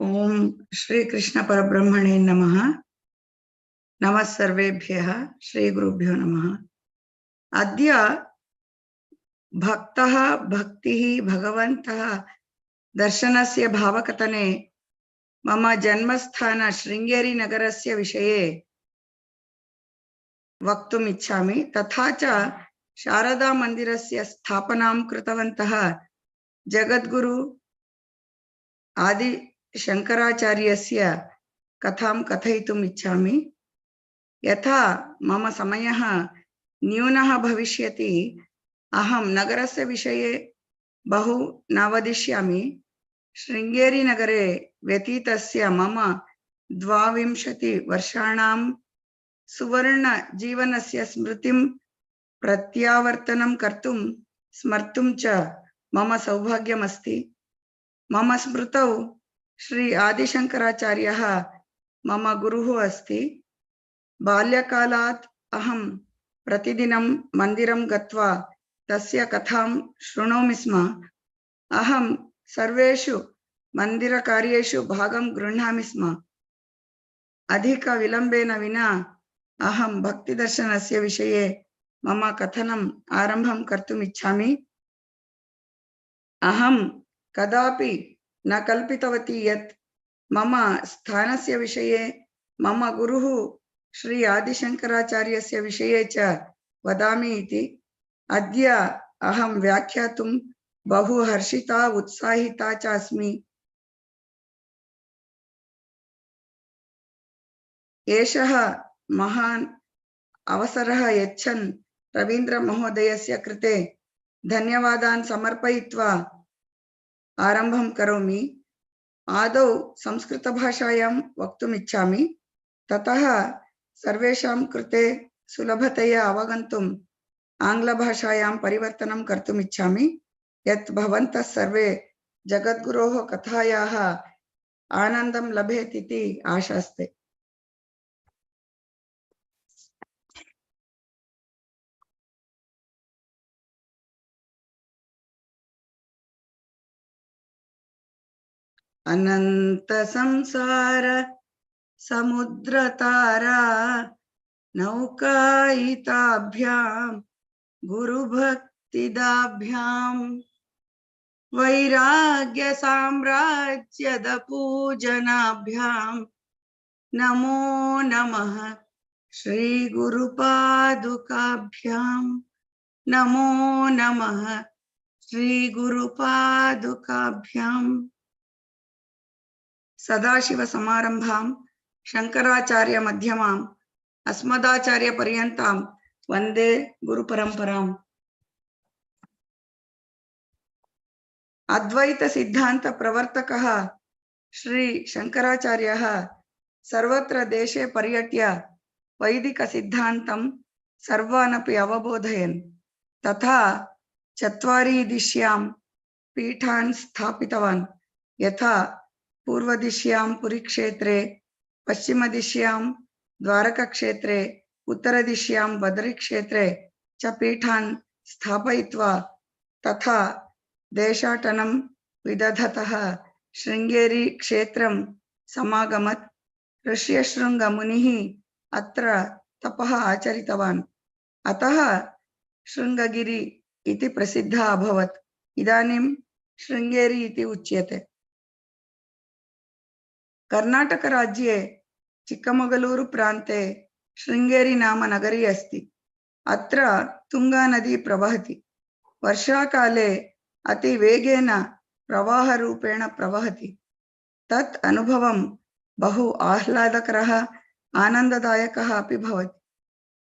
ओम श्री कृष्ण परब्रह्मणे नमः। नमः सर्वेभ्यः श्री गुरुभ्यो नमः। अद्य भक्तः भक्तिः भगवन्तः दर्शनस्य भावकथने मम जन्मस्थान शृंगेरी नगरस्य विषये वक्तुम् इच्छामि। तथा च शारदा मन्दिरस्य स्थापनां कृतवन्तः जगद्गुरु आदि शंकराचार्यस्य कथां कथयितुम् इच्छामि। यथा मम समयः न्यूनः भविष्यति, अहं नगरस्य विषये बहु न वदिष्यामि। शृंगेरी नगरे व्यतीतस्य मम 22 वर्षाणां सुवर्ण जीवनस्य स्मृतिं प्रत्यावर्तनं कर्तुं स्मर्तुं च मम सौभाग्यमस्ति। मम स्मृतौ श्री आदिशंकराचार्यः मम गुरुः अस्ति। बाल्यकालात् अहं प्रतिदिनं मन्दिरं गत्वा तस्य कथां शृणोमि स्म। अहं सर्वेषु मन्दिरकार्येषु भागं गृह्णामि स्म। अधिक विलम्बेन विना अहं भक्तिदर्शनस्य विषये मम कथनम् आरम्भं कर्तुम् इच्छामि। अहं कदापि न कल्पितवती यत् मम स्थानस्य विषये मम गुरुः श्री आदिशंकराचार्यस्य विषये च वदामि इति। अद्य अहं व्याख्यातुं बहु हर्षिता उत्साहिता च अस्मि। एषः महान् अवसरः यच्छन् रवीन्द्र महोदयस्य कृते धन्यवादान् समर्पयित्वा आरम्भं करोमि। आदौ संस्कृतभाषायां वक्तुम् इच्छामि, ततः सर्वेषां कृते सुलभतया अवगन्तुम् आङ्ग्लभाषायां परिवर्तनं कर्तुम् इच्छामि, यत् भवन्तः सर्वे जगद्गुरोः कथायाः आनन्दं लभेत् इति आशास्ते। अनंत संसार समुद्रतारा नौकायिताभ्यां गुरुभक्तिदाभ्यां वैराग्य साम्राज्यद पूजनाभ्यां नमो नमः श्री गुरुपादुकाभ्यां नमो नमः श्री गुरुपादुकाभ्यां। सदाशिव समारंभां शंकराचार्य मध्यमां अस्मदाचार्य पर्यन्तां वंदे गुरुपरंपराम्। अद्वैत सिद्धांत प्रवर्तकः श्री शंकराचार्यः सर्वत्र देशे पर्यट्य वैदिक सिद्धांतं सर्वानपि अवबोधयन्। तथा चत्वारि दिश्यां पीठान् स्थापितवान्। यथा पूर्वदिश्यां पुरीक्षेत्रे, पश्चिमदिश्यां द्वारकक्षेत्रे, उत्तरदिश्यां बदरीक्षेत्रे च पीठान् स्थापयित्वा तथा देशाटनं विदधतः शृंगेरी क्षेत्रं समागमत्। ऋष्यशृंग मुनिः अत्र तपः आचरितवान्, अतः शृंगगिरि इति प्रसिद्धः अभवत्। इदानीं शृंगेरी इति उच्यते। कर्नाटक राज्ये चिक्कमगलूरु प्रान्ते शृंगेरी नाम नगरी अस्ति। अत्र तुंगा नदी प्रवहति। वर्षाकाले अति वेगेन प्रवाहरूपेण प्रवहति। तत् अनुभवं बहु आह्लादकरः आनन्ददायकः अपि भवति।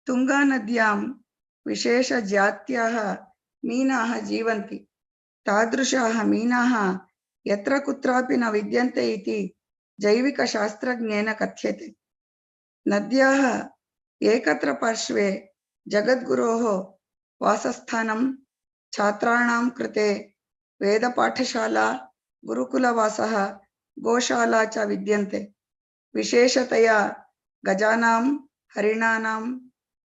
तुंगा नद्यां विशेष जात्याः मीनाः जीवन्ति। तादृशाः मीनाः यत्र कुत्रापि न विद्यन्ते इति जैविक शास्त्रज्ञेन कथ्यते। नद्याः एकत्र पार्श्वे जगद्गुरोः वासस्थानं, छात्राणां कृते वेदपाठशाला, गुरुकुलवासः, गोशाला च विद्यन्ते। विशेषतया गजानां, हरिणानां,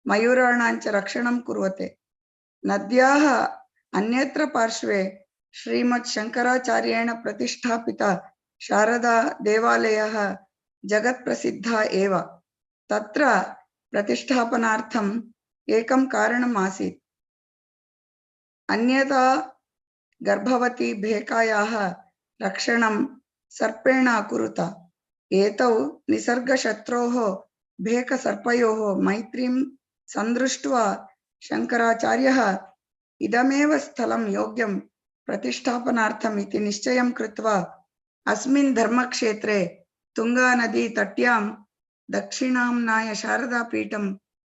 मयूराणां च रक्षणं कुर्वते। नद्याः अन्यत्र पार्श्वे श्रीमत् शंकराचार्येण प्रतिष्ठापित शारदा देवालयः जगत् प्रसिद्धः एव। तत्र प्रतिष्ठापनार्थम् एकं कारणम् आसीत्। अन्यथा गर्भवती भेकायाः रक्षणं सर्पेण अकुरुत। एतौ निसर्गशत्रोः भेकसर्पयोः मैत्रीं सन्दृष्ट्वा शङ्कराचार्यः इदमेव स्थलं योग्यं प्रतिष्ठापनार्थम् इति निश्चयं कृत्वा अस्मिन् धर्मक्षेत्रे तुङ्गानदी तट्यां दक्षिणाम्नाय शारदापीठं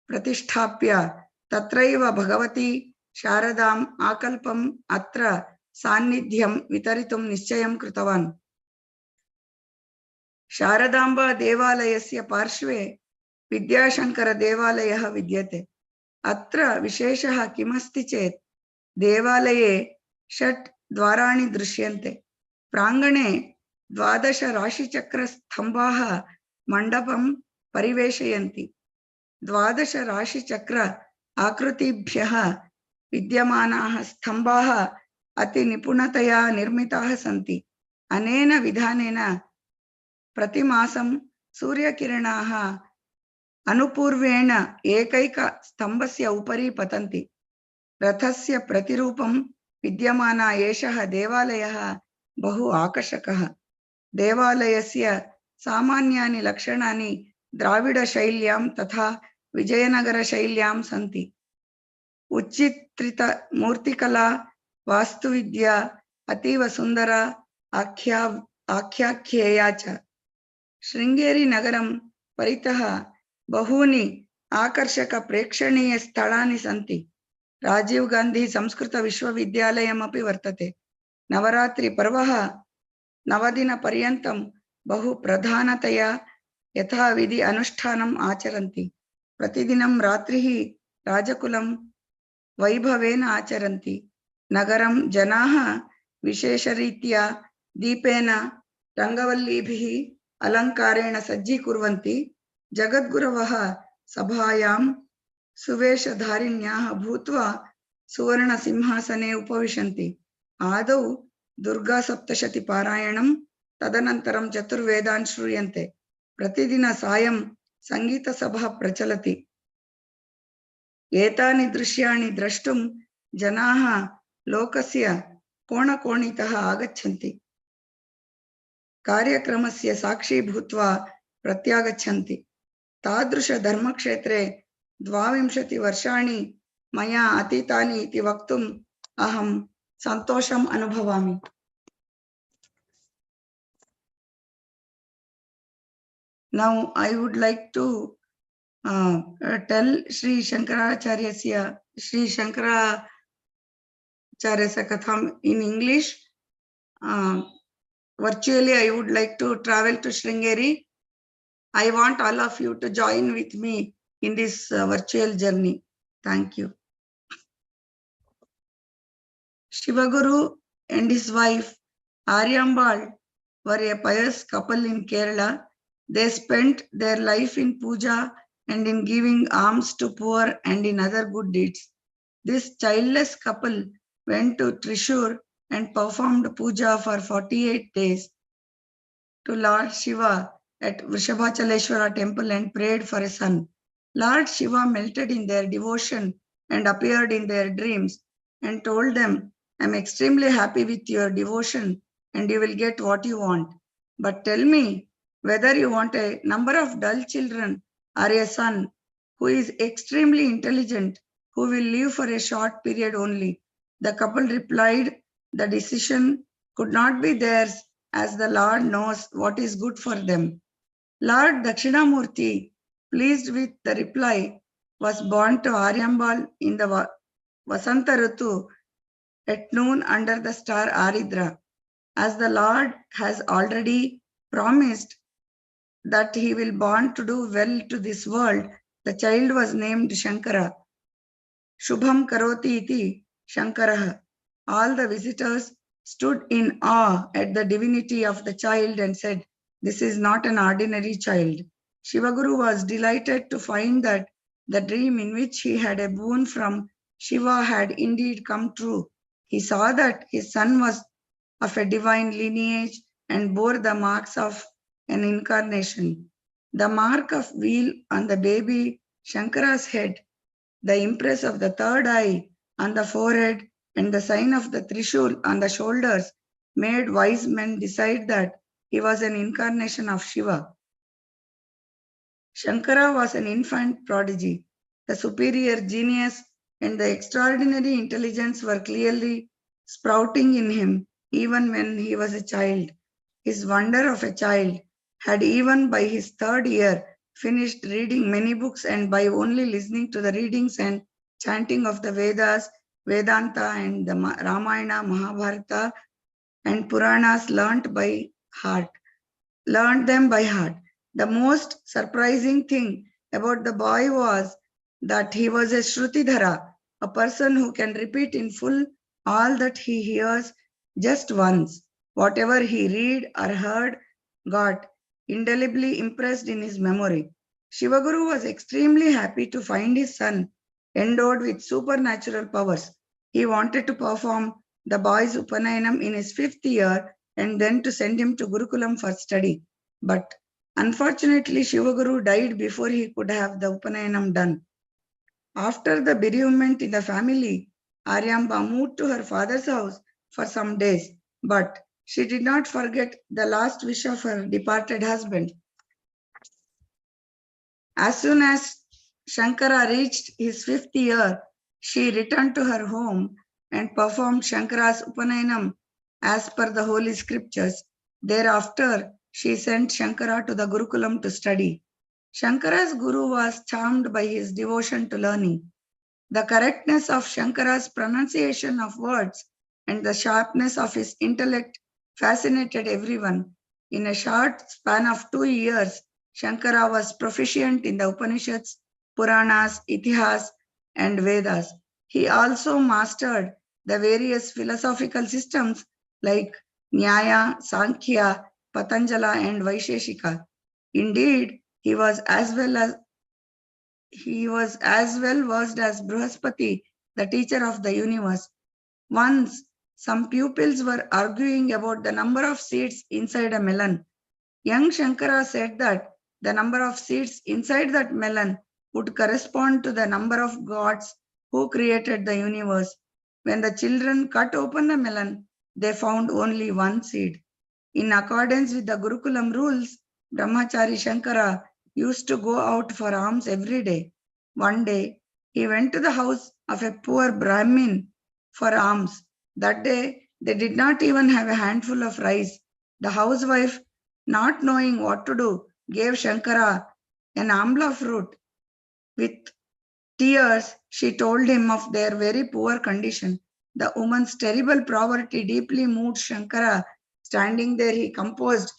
प्रतिष्ठाप्य तत्रैव भगवती शारदाम् आकल्पम् अत्र सान्निध्यं वितरितुं निश्चयं कृतवान्। शारदाम्बा देवालयस्य पार्श्वे विद्याशङ्करदेवालयः विद्यते। अत्र विशेषः किमस्ति चेत् देवालये 6 द्वाराणि दृश्यन्ते। प्राङ्गणे 12 राशिचक्रस्तम्भाः मण्डपं परिवेशयन्ति। 12 राशिचक्र आकृतिभ्यः विद्यमानाः स्तम्भाः अतिनिपुणतया निर्मिताः सन्ति। अनेन विधानेन प्रतिमासं सूर्यकिरणाः अनुपूर्वेण एकैक स्तम्भस्य उपरि पतन्ति। रथस्य प्रतिरूपं विद्यमान एषः देवालयः बहु आकर्षकः। देवालयस्य सामान्यानि लक्षणानि द्राविडशैल्यां तथा विजयनगरशैल्यां सन्ति। उच्चित्रित मूर्तिकला वास्तुविद्या अतीव सुन्दरा आख्याख्येया च। शृङ्गेरी नगरं परितः बहूनि आकर्षक प्रेक्षणीय स्थलानि सन्ति। राजीव गांधी संस्कृत विश्वविद्यालयमपि वर्तते। नवरात्रि पर्वः 9 दिनपर्यन्तं बहु प्रधानतया यथाविधि अनुष्ठानम् आचरन्ति। प्रतिदिनं रात्रिः राजकुलं वैभवेन आचरन्ति। नगरं जनाः विशेषरीत्या दीपेन रङ्गवल्लीभिः अलङ्कारेण सज्जीकुर्वन्ति। जगद्गुरवः सभायां सुवेशधारिण्याः भूत्वा सुवर्णसिंहासने उपविशन्ति। आदौ दुर्गासप्तशती पारायणं, तदनन्तरं चतुर्वेदान् श्रूयन्ते। प्रतिदिन सायं सङ्गीतसभा प्रचलति। एतानि दृश्याणि द्रष्टुं जनाः लोकस्य कोणकोणितः आगच्छन्ति। कार्यक्रमस्य साक्षी भूत्वा प्रत्यागच्छन्ति। तादृश धर्मक्षेत्रे 22 वर्षाणि मया अतीतानि इति वक्तुम् अहं सन्तोषम् अनुभवामि। Now I would like to tell Sri Shankaracharya Katham in English. Virtually I would like to travel to Sringeri. I want all of you to join with me in this virtual journey. Thank you. Shivaguru and his wife Aryambal were a pious couple in Kerala. They spent their life in puja and in giving alms to poor and in other good deeds. This childless couple went to Trishur and performed puja for 48 days to Lord Shiva at Vrishabhachaleshwara temple and prayed for a son. Lord Shiva melted in their devotion and appeared in their dreams and told them, "I am extremely happy with your devotion and you will get what you want. But tell me whether you want a number of dull children or a son who is extremely intelligent, who will live for a short period only." The couple replied, "The decision could not be theirs, as the Lord knows what is good for them." Lord Dakshinamurti, pleased with the reply, was born to Aryambal in the Vasanta Ritu at noon under the star Aridra. As the Lord has already promised that he will born to do well to this world, the child was named Shankara. Shubham Karoti iti Shankarah. All the visitors stood in awe at the divinity of the child and said, "This is not an ordinary child." Shivaguru was delighted to find that the dream in which he had a boon from Shiva had indeed come true. He saw that his son was of a divine lineage and bore the marks of an incarnation. The mark of wheel on the baby Shankara's head, the impress of the third eye on the forehead, and the sign of the Trishul on the shoulders made wise men decide that he was an incarnation of Shiva. Shankara was an infant prodigy. The superior genius and the extraordinary intelligence were clearly sprouting in him even when he was a child. His wonder of a child had even by his third year finished reading many books, and by only listening to the readings and chanting of the Vedas, Vedanta and the Ramayana, Mahabharata and Puranas learned them by heart. The most surprising thing about the boy was that he was a Shrutidhara, a person who can repeat in full all that he hears just once. Whatever he read or heard got indelibly impressed in his memory. Shivaguru was extremely happy to find his son endowed with supernatural powers. He wanted to perform the boy's Upanayanam in his 5th year and then to send him to Gurukulam for study. But unfortunately, Shivaguru died before he could have the Upanayanam done. After the bereavement in the family, Aryamba moved to her father's house for some days, but she did not forget the last wish of her departed husband. As soon as Shankara reached his 5th year, she returned to her home and performed Shankara's Upanayanam as per the holy scriptures. Thereafter, she sent Shankara to the Gurukulam to study. Shankara's guru was charmed by his devotion to learning. The correctness of Shankara's pronunciation of words and the sharpness of his intellect fascinated everyone. In a short span of 2 years, Shankara was proficient in the Upanishads, Puranas, Itihas, and Vedas. He also mastered the various philosophical systems like Nyaya, Sankhya, Patanjala, and Vaisheshika. Indeed, he was as well versed as Brihaspati, the teacher of the universe. Once, some pupils were arguing about the number of seeds inside a melon. Young Shankara said that the number of seeds inside that melon would correspond to the number of gods who created the universe. When the children cut open the melon, they found only one seed. In accordance with the Gurukulam rules, Brahmachari Shankara used to go out for alms every day. One day, he went to the house of a poor Brahmin for alms. That day, they did not even have a handful of rice. The housewife, not knowing what to do, gave Shankara an amla fruit. With tears, she told him of their very poor condition. The woman's terrible poverty deeply moved Shankara. Standing there, he composed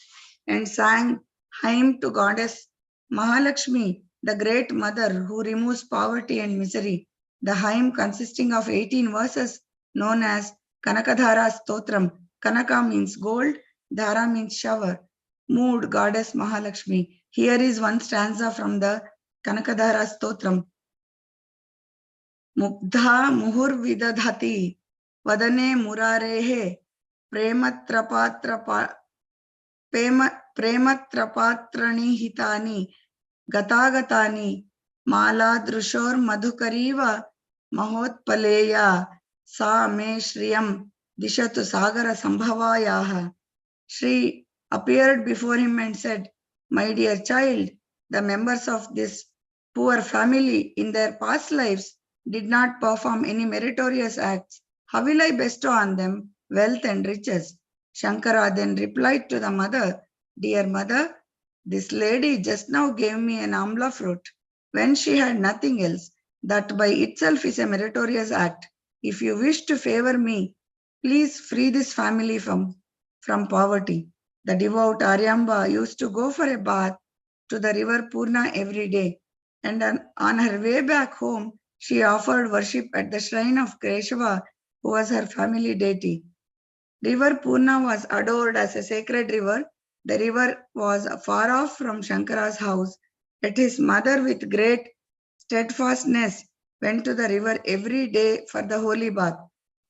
and sang hymn to goddess Mahalakshmi, the great mother who removes poverty and misery. The hymn, consisting of 18 verses, known as Kanakadhara Stotram. Kanaka means gold, Dhara means shower. Moved goddess Mahalakshmi. Here is one stanza from the Kanakadhara Stotram. Mugdha muhur vidadhati vadane murarehe prematrapatrani hitani gatagatani maladrushor madhukariva mahotpaleya sa me shriyam dishatu sagara sambhavayaha. Shri appeared before him and said, "My dear child, the members of this poor family in their past lives did not perform any meritorious acts. How will I bestow on them wealth and riches?" Shankara then replied to the mother, "Dear mother, this lady just now gave me an amla fruit when she had nothing else. That by itself is a meritorious act. If you wish to favor me, please free this family from poverty." The devout Aryamba used to go for a bath to the river Purna every day, and on her way back home, she offered worship at the shrine of Keshava, who was her family deity. River Purna was adored as a sacred river. The river was far off from Shankara's house, yet his mother, with great steadfastness, went to the river every day for the holy bath.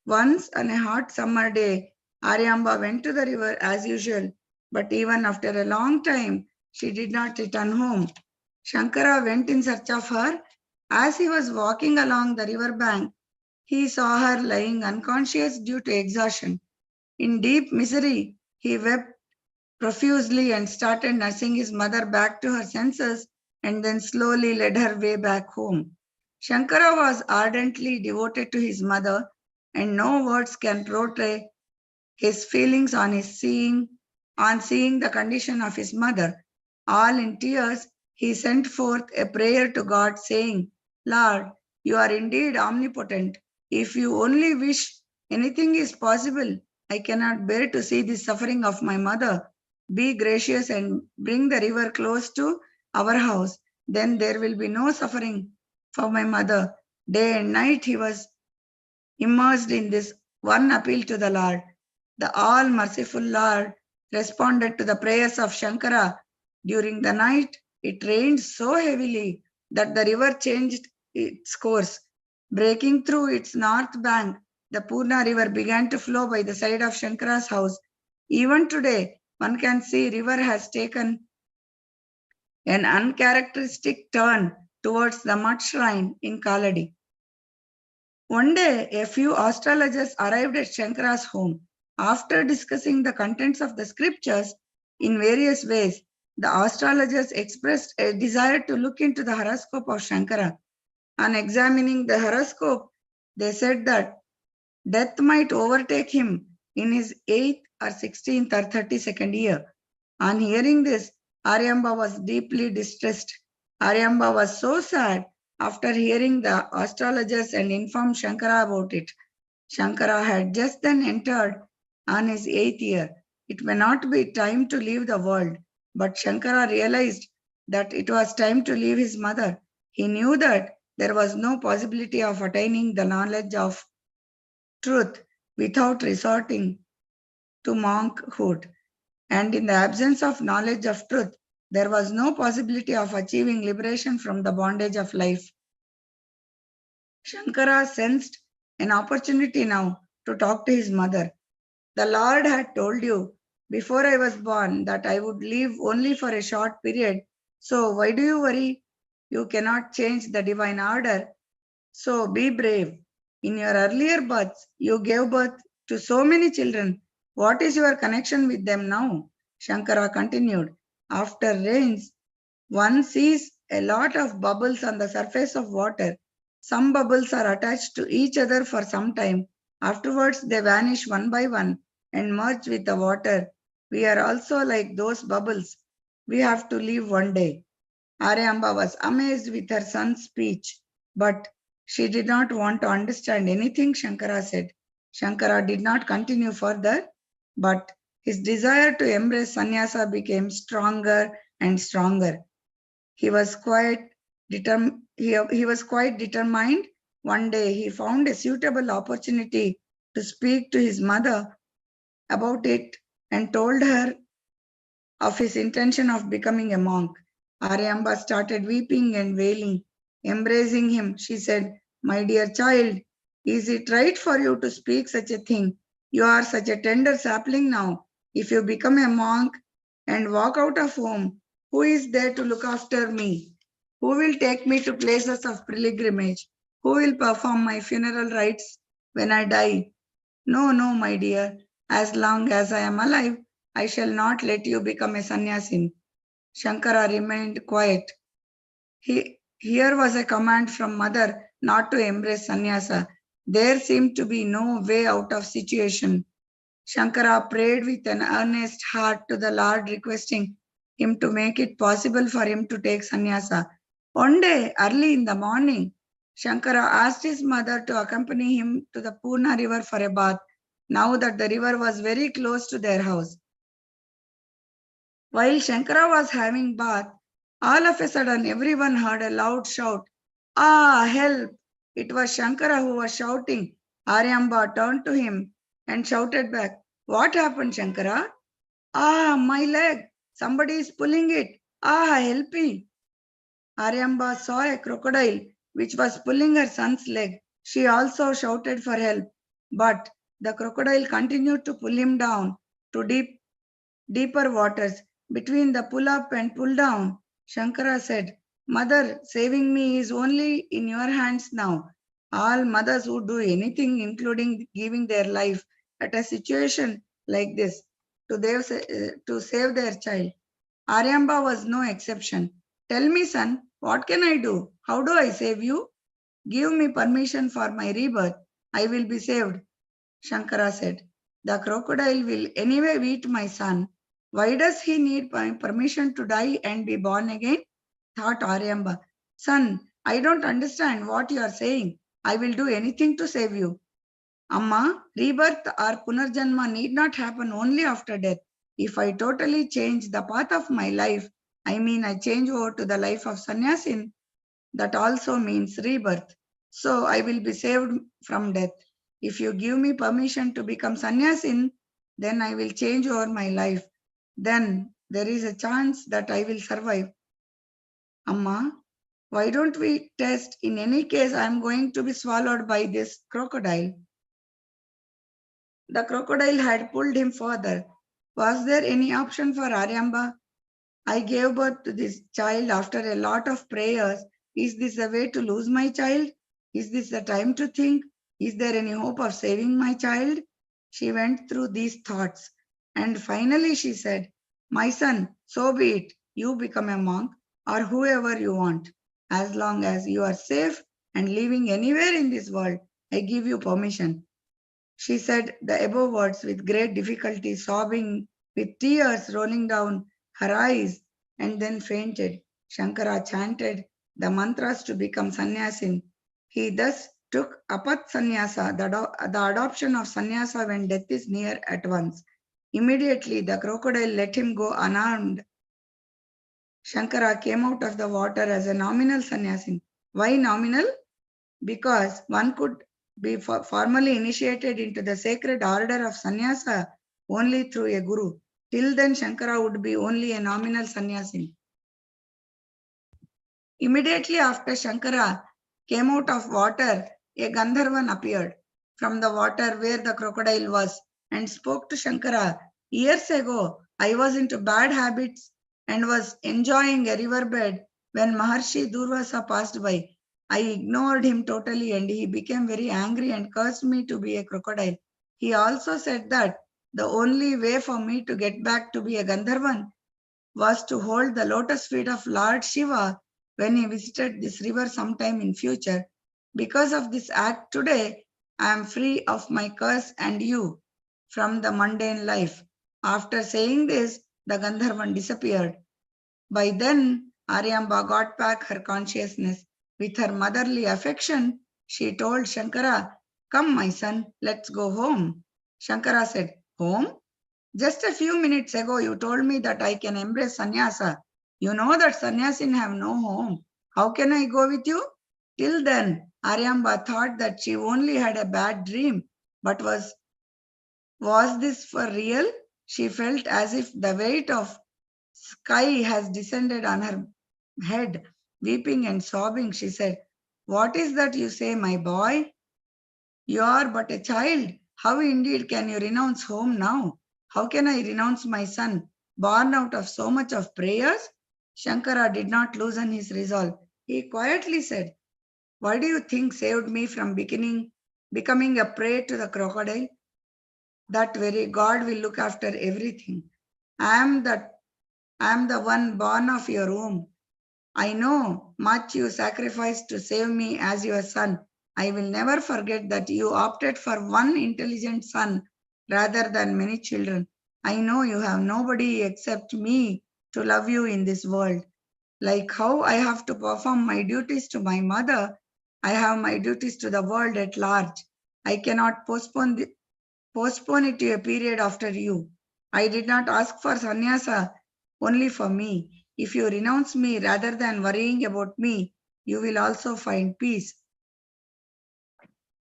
Once on a hot summer day, Aryamba went to the river as usual But even after a long time, she did not return home. Shankara went in search of her. As he was walking along the river bank, he saw her lying unconscious due to exhaustion. In deep misery, he wept profusely and started nursing his mother back to her senses and then slowly led her way back home. Shankara was ardently devoted to his mother, and no words can portray his feelings on seeing the condition of his mother. All in tears, he sent forth a prayer to God, saying, Lord, you are indeed omnipotent. If you only wish, anything is possible. I cannot bear to see the suffering of my mother. Be gracious and bring the river close to our house. Then there will be no suffering for my mother. Day and night he was immersed in this one appeal to the Lord. The all merciful Lord responded to the prayers of Shankara. During the night, it rained so heavily that the river changed its course. Breaking through its north bank, the Purna river began to flow by the side of Shankara's house. Even today, one can see river has taken an uncharacteristic turn towards the mud shrine in Kaladi. One day, a few astrologers arrived at Shankara's home. After discussing the contents of the scriptures in various ways, the astrologers expressed a desire to look into the horoscope of Shankara. On examining the horoscope, they said that death might overtake him in his 8th or 16th or 32nd year. On hearing this, Aryamba was deeply distressed. Aryamba was so sad after hearing the astrologers and informed Shankara about it. Shankara had just then entered on his 8th year. It may not be time to leave the world, but Shankara realized that it was time to leave his mother. He knew that there was no possibility of attaining the knowledge of truth without resorting to monkhood. And in the absence of knowledge of truth, there was no possibility of achieving liberation from the bondage of life. Shankara sensed an opportunity now to talk to his mother. The Lord had told you before I was born that I would live only for a short period. So why do you worry? You cannot change the divine order. So be brave. In your earlier births, you gave birth to so many children. What is your connection with them now? Shankara continued. After rains, one sees a lot of bubbles on the surface of water. Some bubbles are attached to each other for some time. Afterwards, they vanish one by one and merge with the water. We are also like those bubbles. We have to leave one day. Aryamba was amazed with her son's speech, but she did not want to understand anything Shankara said. Shankara did not continue further, but his desire to embrace sannyasa became stronger and stronger. He was quite determined. One day he found a suitable opportunity to speak to his mother about it and told her of his intention of becoming a monk. Aryamba started weeping and wailing. Embracing him, she said, My dear child, is it right for you to speak such a thing? You are such a tender sapling now. If you become a monk and walk out of home, who is there to look after me? Who will take me to places of pilgrimage? Who will perform my funeral rites when I die? No, no, my dear. As long as I am alive, I shall not let you become a sannyasin. Shankara remained quiet. Here was a command from mother not to embrace sannyasa. There seemed to be no way out of situation. Shankara prayed with an earnest heart to the Lord, requesting him to make it possible for him to take sannyasa. One day, early in the morning, Shankara asked his mother to accompany him to the Purna river for a bath, now that the river was very close to their house. While Shankara was having bath, all of a sudden everyone heard a loud shout, Ah, help! It was Shankara who was shouting. Aryamba turned to him and shouted back, What happened, Shankara? Ah, my leg! Somebody is pulling it. Ah, help me! Aryamba saw a crocodile which was pulling her son's leg. She also shouted for help, but the crocodile continued to pull him down to deep deeper waters between the pull up and pull down. Shankara said, Mother, saving me is only in your hands now. All mothers would do anything, including giving their life at a situation like this to save their child. Aryamba was no exception. Tell me, son, what can I do? How do I save you? Give me permission for my rebirth. I will be saved, Shankara said. The crocodile will anyway eat my son. Why does he need my permission to die and be born again? Thought Aryamba. Son, I don't understand what you are saying. I will do anything to save you. Amma, rebirth or punarjanma need not happen only after death. If I totally change the path of my life, I mean I change over to the life of sannyasin, that also means rebirth. So I will be saved from death. If you give me permission to become sannyasin, then I will change over my life. Then there is a chance that I will survive. Amma, why don't we test? In any case, I am going to be swallowed by this crocodile. The crocodile had pulled him further. Was there any option for Aryamba? I gave birth to this child after a lot of prayers. Is this a way to lose my child? Is this the time to think? Is there any hope of saving my child? She went through these thoughts. And finally she said, My son, so be it. You become a monk or whoever you want. As long as you are safe and living anywhere in this world, I give you permission. She said the above words with great difficulty, sobbing, with tears rolling down her eyes, and then fainted. Shankara chanted the mantras to become sannyasin. He thus took apat sannyasa, the adoption of sannyasa when death is near at once. Immediately, the crocodile let him go unarmed. Shankara came out of the water as a nominal sannyasin. Why nominal? Because one could be formally initiated into the sacred order of sannyasa only through a guru. Till then, Shankara would be only a nominal sannyasin. Immediately after Shankara came out of water, a Gandharvan appeared from the water where the crocodile was and spoke to Shankara. Years ago, I was into bad habits and was enjoying a riverbed when Maharshi Durvasa passed by. I ignored him totally and he became very angry and cursed me to be a crocodile. He also said that the only way for me to get back to be a Gandharvan was to hold the lotus feet of Lord Shiva when he visited this river sometime in future. Because of this act today, I am free of my curse and you from the mundane life. After saying this, the Gandharvan disappeared. By then, Aryamba got back her consciousness. With her motherly affection, she told Shankara, Come, my son, let's go home. Shankara said, Home? Just a few minutes ago, you told me that I can embrace sannyasa. You know that sannyasin have no home. How can I go with you? Till then, Aryamba thought that she only had a bad dream. But was this for real? She felt as if the weight of sky has descended on her head. Weeping and sobbing, she said, What is that you say, my boy? You are but a child. How indeed can you renounce home now? How can I renounce my son, born out of so much of prayers? Shankara did not loosen his resolve. He quietly said, Why do you think saved me from becoming a prey to the crocodile? That very God will look after everything. I am the one born of your womb. I know much you sacrificed to save me as your son. I will never forget that you opted for one intelligent son rather than many children. I know you have nobody except me to love you in this world. Like how I have to perform my duties to my mother, I have my duties to the world at large. I cannot postpone it to a period after you. I did not ask for sannyasa only for me. If you renounce me rather than worrying about me, you will also find peace.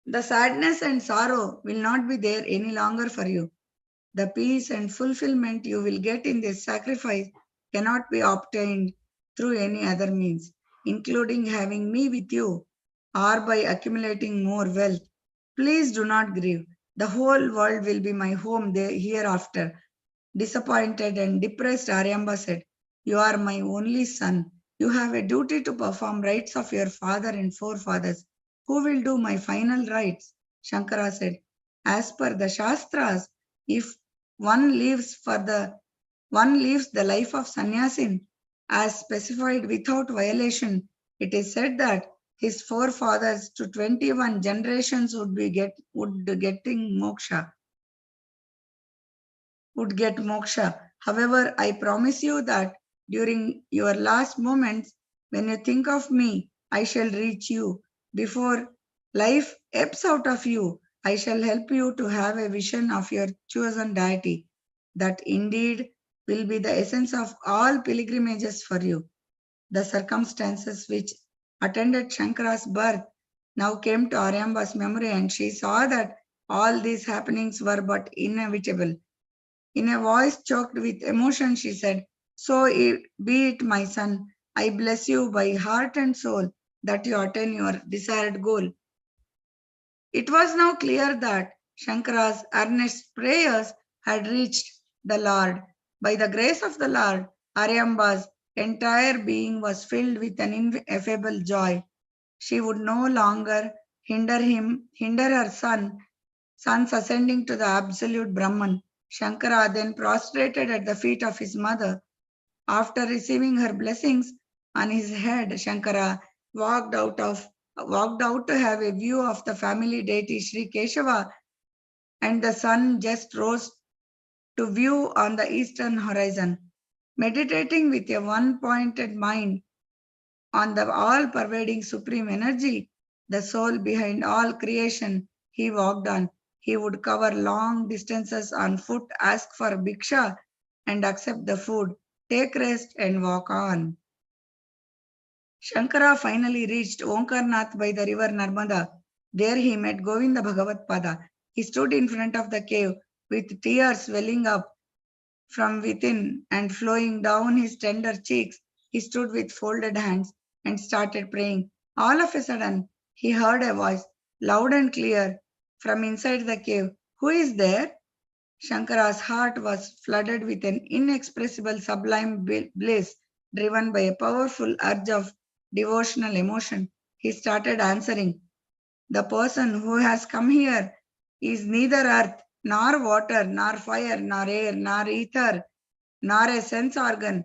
The sadness and sorrow will not be there any longer for you. The peace and fulfillment you will get in this sacrifice cannot be obtained through any other means, including having me with you or by accumulating more wealth. Please do not grieve. The whole world will be my home there hereafter. Disappointed and depressed, Aryamba said, "You are my only son. You have a duty to perform rites of your father and forefathers. Who will do my final rites?" Shankara said, "As per the Shastras, if one lives the life of sannyasin as specified without violation, it is said that his forefathers to 21 generations would get moksha. However, I promise you that during your last moments, when you think of me, I shall reach you. Before life ebbs out of you, I shall help you to have a vision of your chosen deity. That indeed will be the essence of all pilgrimages for you." The circumstances which attended Shankara's birth now came to Aryamba's memory, and she saw that all these happenings were but inevitable. In a voice choked with emotion, she said, Be it, my son. I bless you by heart and soul that you attain your desired goal." It was now clear that Shankara's earnest prayers had reached the Lord. By the grace of the Lord, Aryamba's entire being was filled with an ineffable joy. She would no longer hinder her sons ascending to the absolute Brahman. Shankara then prostrated at the feet of his mother. After receiving her blessings on his head, Shankara walked out to have a view of the family deity Sri Keshava, and the sun just rose to view on the eastern horizon. Meditating with a one-pointed mind on the all-pervading supreme energy, the soul behind all creation, he walked on. He would cover long distances on foot, ask for bhiksha, and accept the food, take rest, and walk on. Shankara finally reached Omkarnath by the river Narmada. There he met Govinda Bhagavatpada. He stood in front of the cave with tears welling up from within and flowing down his tender cheeks. He stood with folded hands and started praying. All of a sudden, he heard a voice, loud and clear, from inside the cave. "Who is there?" Shankara's heart was flooded with an inexpressible sublime bliss, driven by a powerful urge of devotional emotion. He started answering, "The person who has come here is neither earth, nor water, nor fire, nor air, nor ether, nor a sense organ,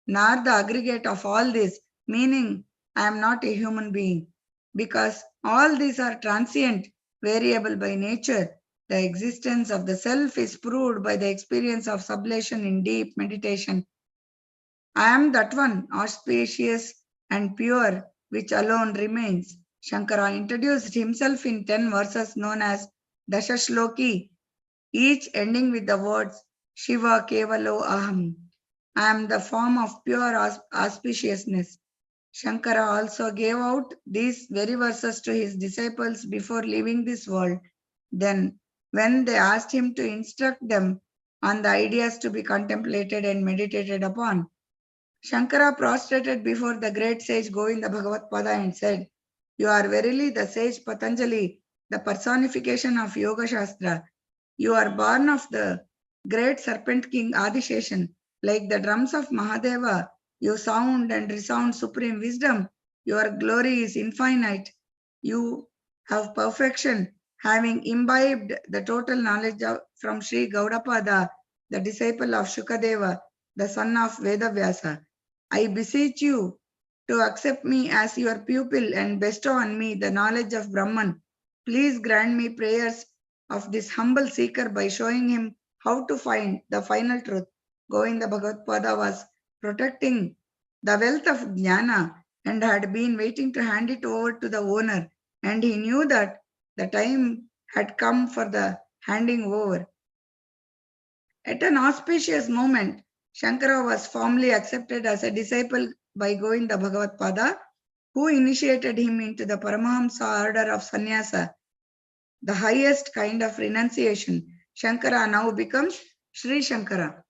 nor the aggregate of all this, meaning I am not a human being. Because all these are transient, variable by nature, the existence of the self is proved by the experience of sublation in deep meditation. I am that one, auspicious and pure, which alone remains." Shankara introduced himself in 10 verses known as Dashashloki, each ending with the words Shiva Kevalo Aham. I am the form of pure auspiciousness. Shankara also gave out these very verses to his disciples before leaving this world. Then, when they asked him to instruct them on the ideas to be contemplated and meditated upon, Shankara prostrated before the great sage Govinda Bhagavatpada and said, "You are verily the sage Patanjali, the personification of Yoga Shastra. You are born of the great serpent king Adisheshan. Like the drums of Mahadeva, you sound and resound supreme wisdom. Your glory is infinite. You have perfection, having imbibed the total knowledge from Sri Gaudapada, the disciple of Shukadeva, the son of Vedavyasa. I beseech you to accept me as your pupil and bestow on me the knowledge of Brahman. Please grant me prayers of this humble seeker by showing him how to find the final truth." Govinda Bhagavatpada was protecting the wealth of jnana and had been waiting to hand it over to the owner, and he knew that the time had come for the handing over. At an auspicious moment, Shankara was formally accepted as a disciple by Govinda Bhagavatpada, who initiated him into the Paramahamsa order of sannyasa, the highest kind of renunciation. Shankara now becomes Sri Shankara.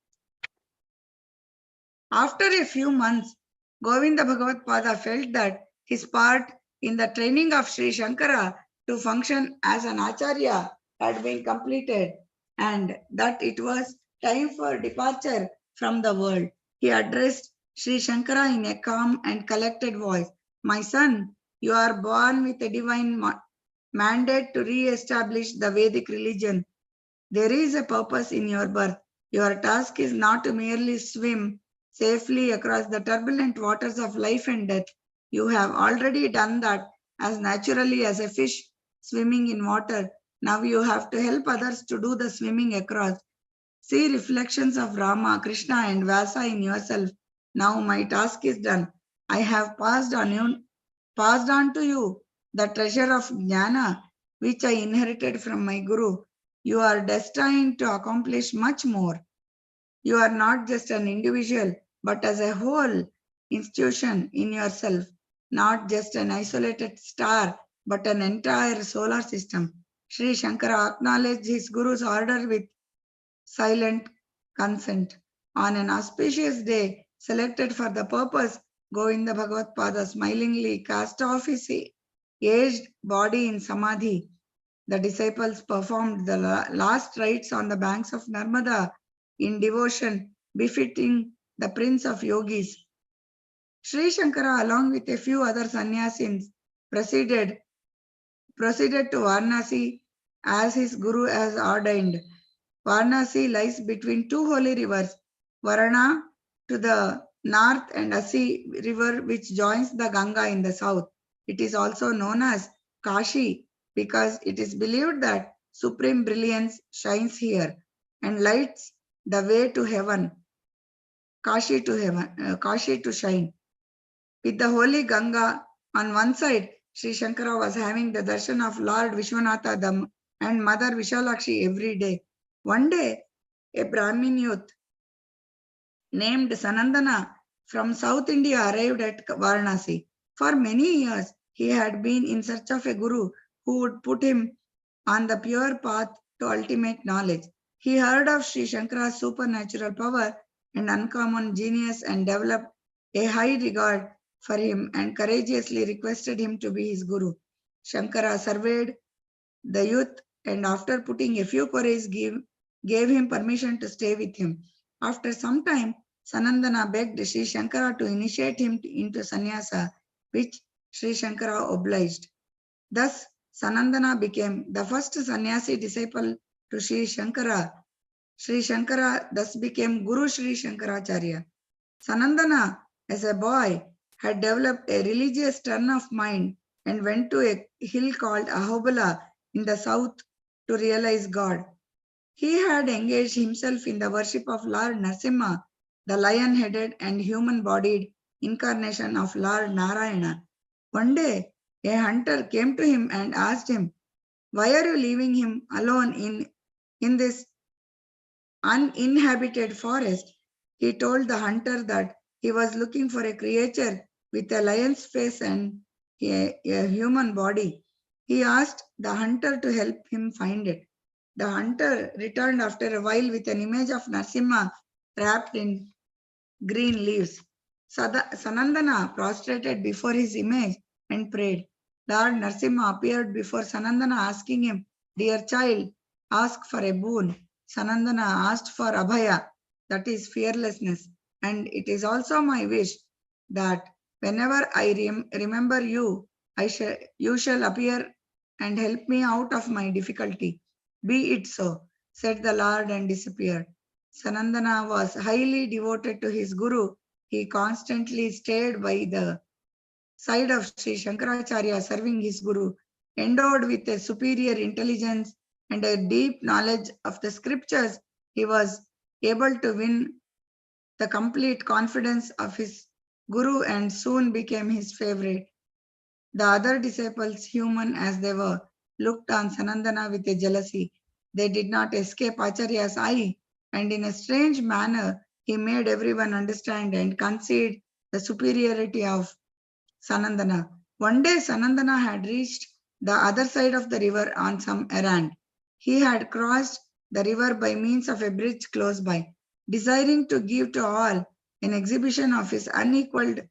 After a few months, Govinda Bhagavatpada felt that his part in the training of Sri Shankara to function as an acharya had been completed, and that it was time for departure from the world. He addressed Sri Shankara in a calm and collected voice. My son, you are born with a divine mandate to re-establish the Vedic religion. There is a purpose in your birth. Your task is not to merely swim safely across the turbulent waters of life and death. You have already done that as naturally as a fish swimming in water. Now you have to help others to do the swimming across. See reflections of Rama, Krishna, and Vyasa in yourself. Now my task is done. I have passed on to you the treasure of jnana, which I inherited from my Guru. You are destined to accomplish much more. You are not just an individual, but as a whole institution in yourself, not just an isolated star, but an entire solar system. Sri Shankara acknowledged his Guru's order with silent consent. On an auspicious day selected for the purpose, Govinda Bhagavad Pada smilingly cast off his aged body in samadhi. The disciples performed the last rites on the banks of Narmada in devotion befitting the prince of yogis. Sri Shankara, along with a few other sannyasis, proceeded to Varanasi as his guru has ordained. Varanasi lies between two holy rivers, Varana to the north and Asi river which joins the Ganga in the south. It is also known as Kashi because it is believed that supreme brilliance shines here and lights the way to heaven, Kashi to shine. With the holy Ganga on one side, Sri Shankara was having the darshan of Lord Vishwanatha and Mother Vishalakshi every day. One day, a Brahmin youth named Sanandana from South India arrived at Varanasi. For many years, he had been in search of a guru who would put him on the pure path to ultimate knowledge. He heard of Sri Shankara's supernatural power and uncommon genius and developed a high regard for him and courageously requested him to be his guru. Shankara surveyed the youth and after putting a few queries gave him permission to stay with him. After some time, Sanandana begged Sri Shankara to initiate him into sannyasa, which Sri Shankara obliged. Thus, Sanandana became the first sannyasi disciple to Sri Shankara. Sri Shankara thus became Guru Sri Shankaracharya. Sanandana, as a boy, had developed a religious turn of mind and went to a hill called Ahobala in the south to realize God. He had engaged himself in the worship of Lord Narasimha, the lion-headed and human-bodied incarnation of Lord Narayana. One day, a hunter came to him and asked him, "Why are you leaving him alone in this uninhabited forest?" He told the hunter that he was looking for a creature with a lion's face and a human body. He asked the hunter to help him find it. The hunter returned after a while with an image of Narasimha wrapped in green leaves. Sanandana prostrated before his image and prayed. Lord Narasimha appeared before Sanandana asking him, "Dear child, ask for a boon." Sanandana asked for Abhaya, that is fearlessness. And it is also my wish that whenever I remember you, you shall appear and help me out of my difficulty. Be it so, said the Lord and disappeared. Sanandana was highly devoted to his Guru. He constantly stayed by the side of Sri Shankaracharya serving his Guru, endowed with a superior intelligence and a deep knowledge of the scriptures. He was able to win the complete confidence of his Guru and soon became his favorite. The other disciples, human as they were, looked on Sanandana with a jealousy. They did not escape Acharya's eye, and in a strange manner, he made everyone understand and concede the superiority of Sanandana. One day, Sanandana had reached the other side of the river on some errand. He had crossed the river by means of a bridge close by, desiring to give to all an exhibition of his unequaled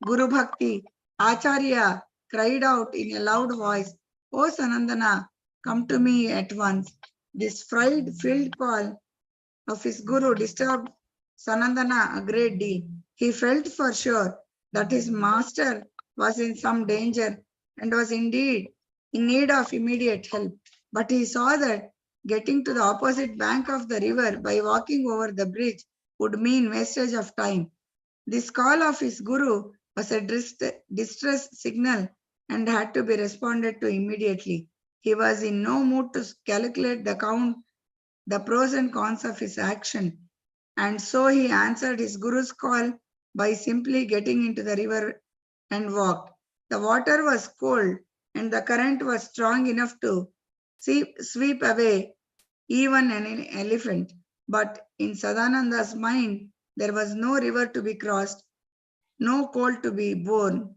Guru Bhakti. Acharya cried out in a loud voice, "O Sanandana, come to me at once." This filled call of his guru disturbed Sanandana a great deal. He felt for sure that his master was in some danger and was indeed in need of immediate help. But he saw that getting to the opposite bank of the river by walking over the bridge would mean wastage of time. This call of his guru was a distress signal and had to be responded to immediately. He was in no mood to calculate the pros and cons of his action, and so he answered his guru's call by simply getting into the river and walked. The water was cold and the current was strong enough to sweep away even an elephant. But in Sadananda's mind, there was no river to be crossed, no cold to be borne,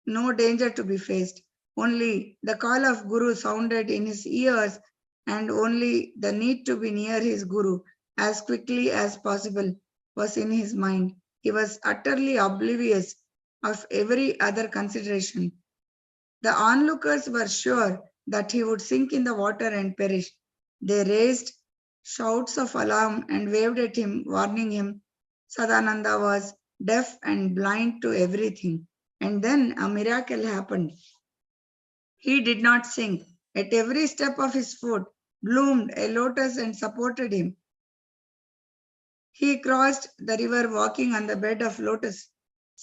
no danger to be faced. Only the call of Guru sounded in his ears, and only the need to be near his Guru as quickly as possible was in his mind. He was utterly oblivious of every other consideration. The onlookers were sure that he would sink in the water and perish. They raised shouts of alarm and waved at him, warning him. Sadananda was deaf and blind to everything. And then a miracle happened. He did not sink. At every step of his foot bloomed a lotus and supported him. He crossed the river walking on the bed of lotus.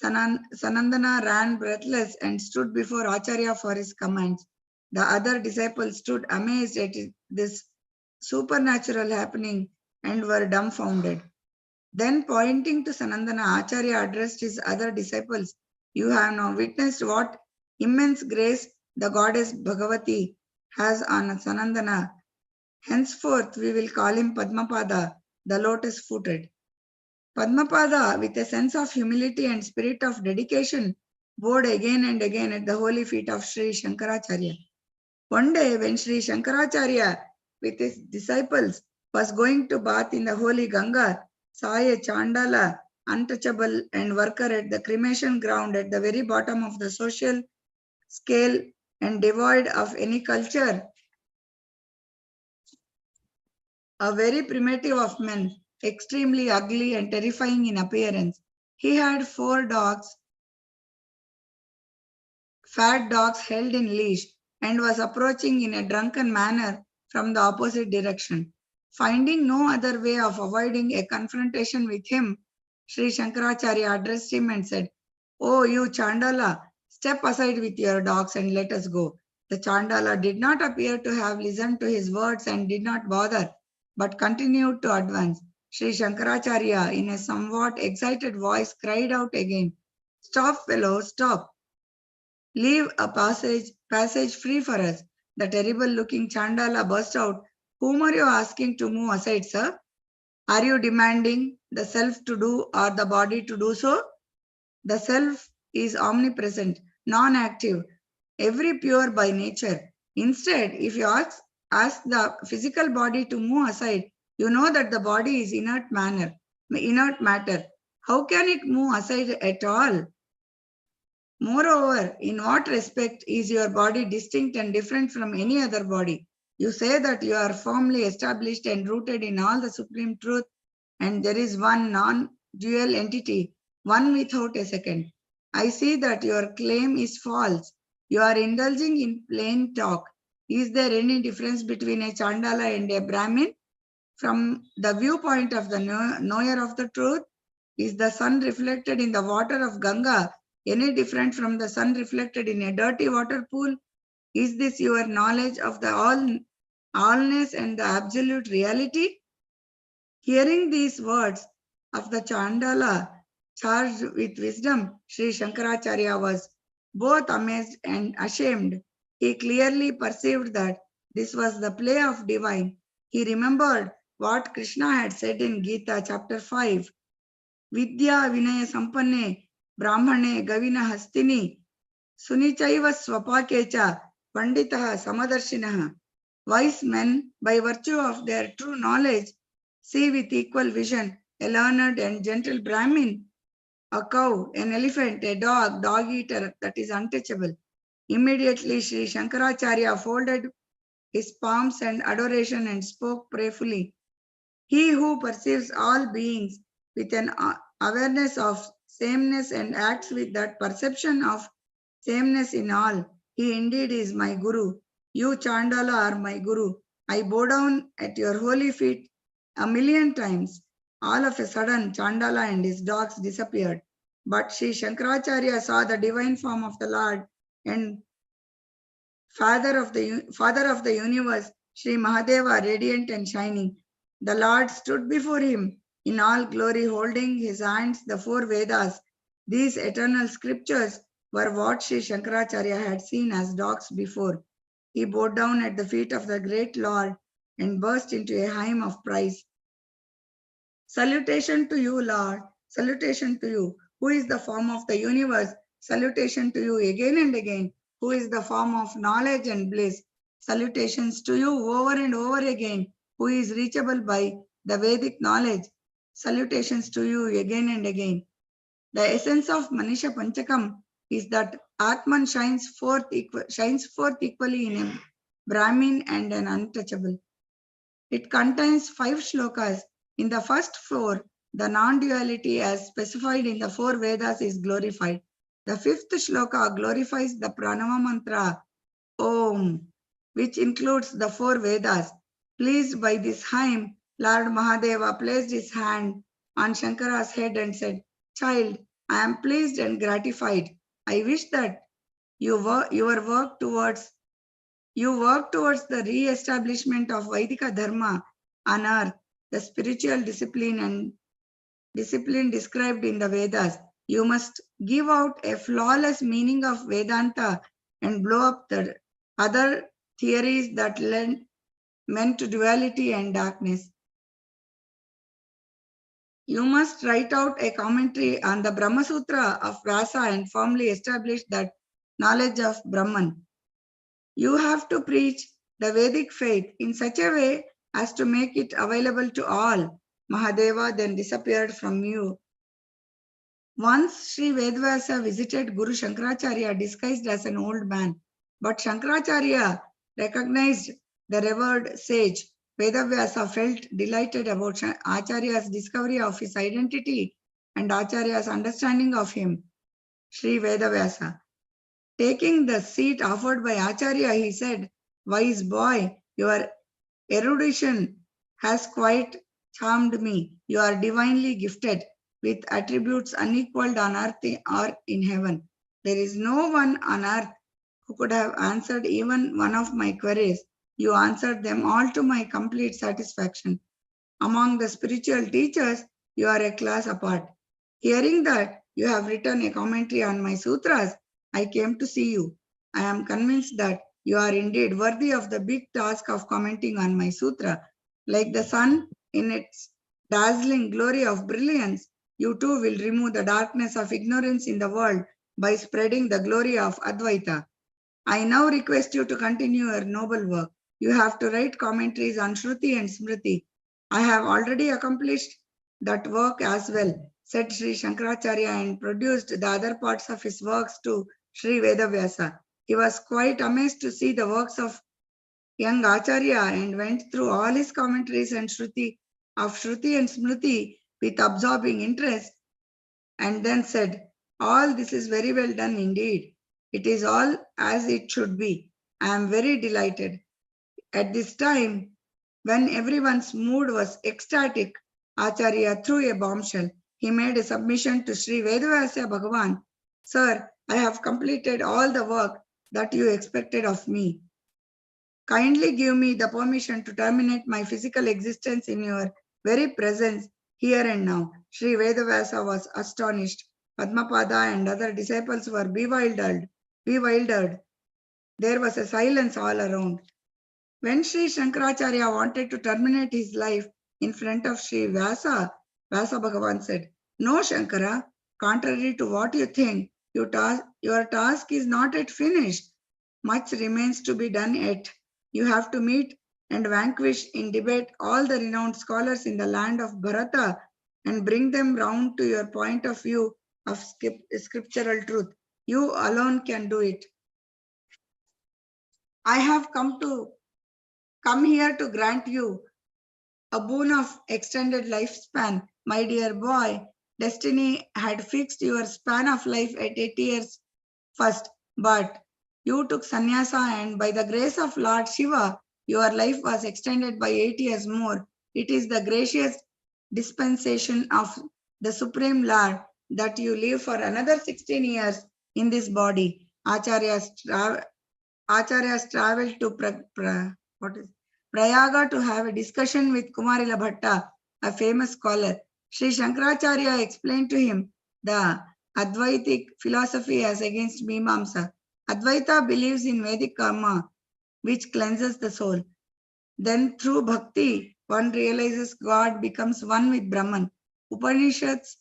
Sanandana ran breathless and stood before Acharya for his commands. The other disciples stood amazed at this supernatural happening and were dumbfounded. Then pointing to Sanandana, Acharya addressed his other disciples. You have now witnessed what immense grace the goddess Bhagavati has on Sanandana. Henceforth we will call him Padmapada, the lotus-footed. Padmapada, with a sense of humility and spirit of dedication, bowed again and again at the holy feet of Sri Shankaracharya. One day, when Sri Shankaracharya, with his disciples, was going to bath in the holy Ganga, saw a Chandala, untouchable and worker at the cremation ground at the very bottom of the social scale and devoid of any culture, a very primitive of men, extremely ugly and terrifying in appearance. He had 4 dogs, fat dogs held in leash, and was approaching in a drunken manner from the opposite direction. Finding no other way of avoiding a confrontation with him, Sri Shankaracharya addressed him and said, Oh, you Chandala, step aside with your dogs and let us go. The Chandala did not appear to have listened to his words and did not bother, but continued to advance. Sri Shankaracharya, in a somewhat excited voice, cried out again, Stop, fellow, stop. Leave a passage free for us. The terrible-looking Chandala burst out, Whom are you asking to move aside, sir? Are you demanding the self to do or the body to do so? The self is omnipresent, non-active, every pure by nature. Instead, if you ask the physical body to move aside, you know that the body is inert matter. How can it move aside at all? Moreover, in what respect is your body distinct and different from any other body? You say that you are firmly established and rooted in all the supreme truth, and there is one non-dual entity, one without a second. I see that your claim is false. You are indulging in plain talk. Is there any difference between a Chandala and a Brahmin? From the viewpoint of the knower of the truth, is the sun reflected in the water of Ganga any different from the sun reflected in a dirty water pool? Is this your knowledge of the allness and the absolute reality? Hearing these words of the Chandala charged with wisdom, Sri Shankaracharya was both amazed and ashamed. He clearly perceived that this was the play of divine. He remembered what Krishna had said in Gita chapter 5. Vidya Vinaya Sampanne Brahmane Gavina Hastini Sunichaiva Swapakecha Panditaha Samadarshinaha. Wise men, by virtue of their true knowledge, see with equal vision a learned and gentle Brahmin, a cow, an elephant, a dog eater that is untouchable. Immediately Sri Shankaracharya folded his palms in adoration and spoke prayerfully. He who perceives all beings with an awareness of sameness and acts with that perception of sameness in all, he indeed is my Guru. You, Chandala, are my Guru. I bow down at your holy feet 1,000,000 times. All of a sudden, Chandala and his dogs disappeared. But Sri Shankaracharya saw the divine form of the Lord and Father of the universe, Sri Mahadeva, radiant and shining. The Lord stood before him in all glory, holding his hands the four Vedas. These eternal scriptures were what Sri Shankaracharya had seen as dogs before. He bowed down at the feet of the great Lord and burst into a hymn of praise. Salutation to you, Lord. Salutation to you, who is the form of the universe. Salutation to you again and again, who is the form of knowledge and bliss. Salutations to you over and over again, who is reachable by the Vedic knowledge. Salutations to you again and again. The essence of Manisha Panchakam is that Atman shines forth equally in a Brahmin and an untouchable. It contains 5 shlokas. In the first 4, the non-duality as specified in the 4 Vedas is glorified. The 5th shloka glorifies the Pranava mantra Om, which includes the 4 Vedas. Pleased by this hymn, Lord Mahadeva placed his hand on Shankara's head and said, "Child, I am pleased and gratified. I wish that you work towards the re-establishment of Vaidika Dharma on earth, the spiritual discipline described in the Vedas. You must give out a flawless meaning of Vedanta and blow up the other theories that meant to duality and darkness. You must write out a commentary on the Brahma Sutra of Vyasa and firmly establish that knowledge of Brahman. You have to preach the Vedic faith in such a way as to make it available to all." Mahadeva then disappeared from view. Once Sri Vedvyasa visited Guru Shankaracharya disguised as an old man, but Shankaracharya recognized the revered sage. Vedavyasa felt delighted about Acharya's discovery of his identity and Acharya's understanding of him. Sri Vedavyasa. Taking the seat offered by Acharya, he said, "Wise boy, your erudition has quite charmed me. You are divinely gifted with attributes unequaled on earth or in heaven. There is no one on earth who could have answered even one of my queries. You answered them all to my complete satisfaction. Among the spiritual teachers, you are a class apart. Hearing that you have written a commentary on my sutras, I came to see you. I am convinced that you are indeed worthy of the big task of commenting on my sutra. Like the sun in its dazzling glory of brilliance, you too will remove the darkness of ignorance in the world by spreading the glory of Advaita. I now request you to continue your noble work. You have to write commentaries on Shruti and Smriti. I have already accomplished that work as well," said Sri Shankaracharya, and produced the other parts of his works to Sri Vedavyasa. He was quite amazed to see the works of young Acharya and went through all his commentaries and Shruti and Smriti with absorbing interest, and then said, "All this is very well done indeed. It is all as it should be. I am very delighted." At this time, when everyone's mood was ecstatic, Acharya threw a bombshell. He made a submission to Sri Vedavyasa Bhagavan. "Sir, I have completed all the work that you expected of me. Kindly give me the permission to terminate my physical existence in your very presence here and now." Sri Vedavyasa was astonished. Padmapada and other disciples were bewildered. There was a silence all around. When Sri Shankaracharya wanted to terminate his life in front of Sri Vyasa, Vyasa Bhagavan said, "No, Shankara, contrary to what you think, your task is not yet finished. Much remains to be done yet. You have to meet and vanquish in debate all the renowned scholars in the land of Bharata and bring them round to your point of view of scriptural truth. You alone can do it. I have come here to grant you a boon of extended lifespan. My dear boy, destiny had fixed your span of life at 80 years first, but you took sannyasa, and by the grace of Lord Shiva, your life was extended by 8 years more. It is the gracious dispensation of the Supreme Lord that you live for another 16 years in this body. Acharyas traveled to Prayaga to have a discussion with Kumarila Bhatta, a famous scholar. Sri Shankaracharya explained to him the Advaitic philosophy as against Mimamsa. Advaita believes in Vedic karma, which cleanses the soul. Then through bhakti, one realizes God becomes one with Brahman. Upanishads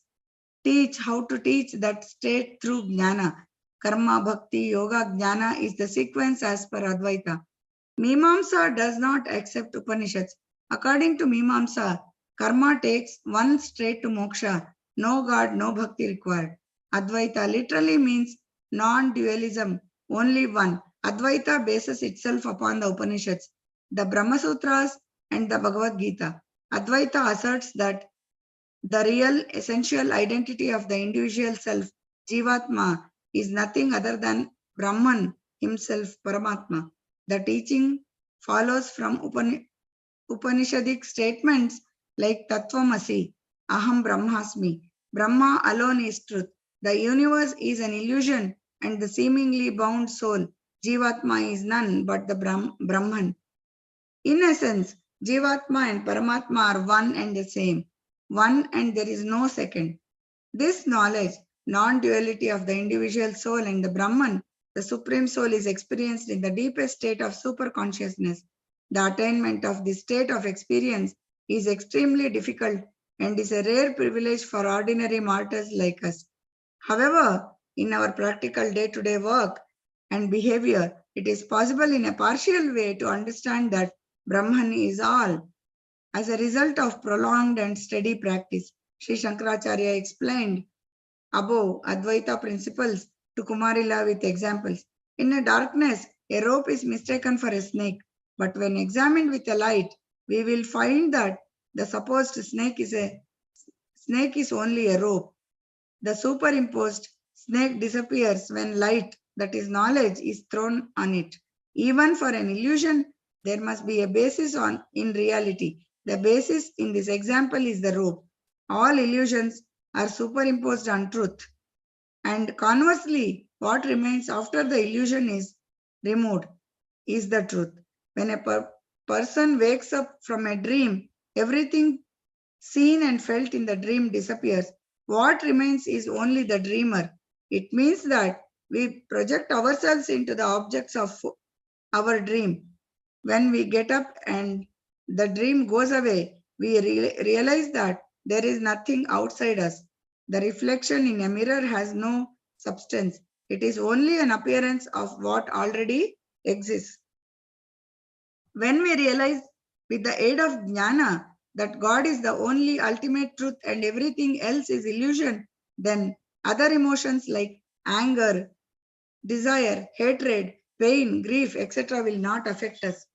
teach how to teach that state through jnana. Karma, bhakti, yoga, jnana is the sequence as per Advaita. Mimamsa does not accept Upanishads. According to Mimamsa, karma takes one straight to moksha. No God, no bhakti required. Advaita literally means non-dualism, only one. Advaita bases itself upon the Upanishads, the Brahma Sutras, and the Bhagavad Gita. Advaita asserts that the real essential identity of the individual self, Jivatma, is nothing other than Brahman himself, Paramatma. The teaching follows from Upanishadic statements like Tattvamasi, Aham Brahmasmi. Brahma alone is truth. The universe is an illusion, and the seemingly bound soul, Jivatma, is none but the Brahman. In essence, Jivatma and Paramatma are one and the same. One, and there is no second. This knowledge, non-duality of the individual soul and the Brahman, the Supreme Soul, is experienced in the deepest state of superconsciousness. The attainment of this state of experience is extremely difficult and is a rare privilege for ordinary mortals like us. However, in our practical day-to-day work and behavior, it is possible in a partial way to understand that Brahman is all. As a result of prolonged and steady practice, Sri Shankaracharya explained above Advaita principles to Kumarila with examples. In a darkness, a rope is mistaken for a snake, but when examined with a light, we will find that the supposed snake is only a rope. The superimposed snake disappears when light, that is knowledge, is thrown on it. Even for an illusion, there must be a basis in reality. The basis in this example is the rope. All illusions are superimposed on truth. And conversely, what remains after the illusion is removed is the truth. When a person wakes up from a dream, everything seen and felt in the dream disappears. What remains is only the dreamer. It means that we project ourselves into the objects of our dream. When we get up and the dream goes away, we realize that there is nothing outside us. The reflection in a mirror has no substance. It is only an appearance of what already exists. When we realize with the aid of jnana that God is the only ultimate truth and everything else is illusion, then other emotions like anger, desire, hatred, pain, grief, etc. will not affect us.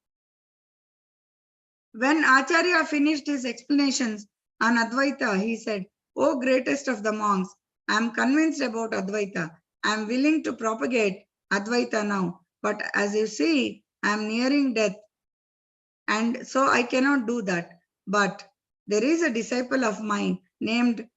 When Acharya finished his explanations on Advaita, he said, "O greatest of the monks, I am convinced about Advaita. I am willing to propagate Advaita now. But as you see, I am nearing death, and so I cannot do that. But there is a disciple of mine named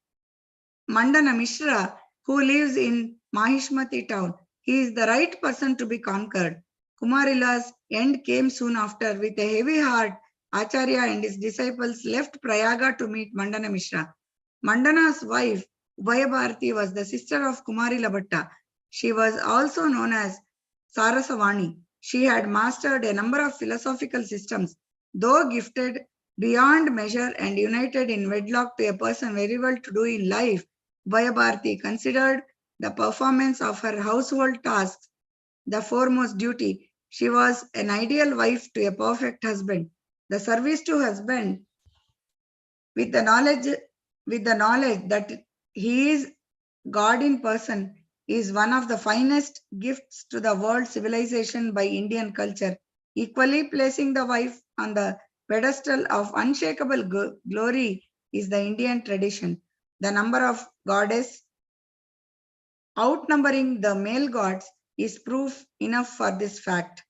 Mandana Mishra who lives in Mahishmati town. He is the right person to be conquered." Kumarila's end came soon after. With a heavy heart, Acharya and his disciples left Prayaga to meet Mandana Mishra. Mandana's wife, Ubhayabharati, was the sister of Kumarila Bhatta. She was also known as Sarasavani. She had mastered a number of philosophical systems. Though gifted beyond measure and united in wedlock to a person very well to do in life, Ubhayabharati considered the performance of her household tasks the foremost duty. She was an ideal wife to a perfect husband. The service to husband with the knowledge that he is God in person is one of the finest gifts to the world civilization by Indian culture, equally placing the wife on the pedestal of unshakable glory is the Indian tradition. The number of goddess outnumbering the male gods is proof enough for this fact.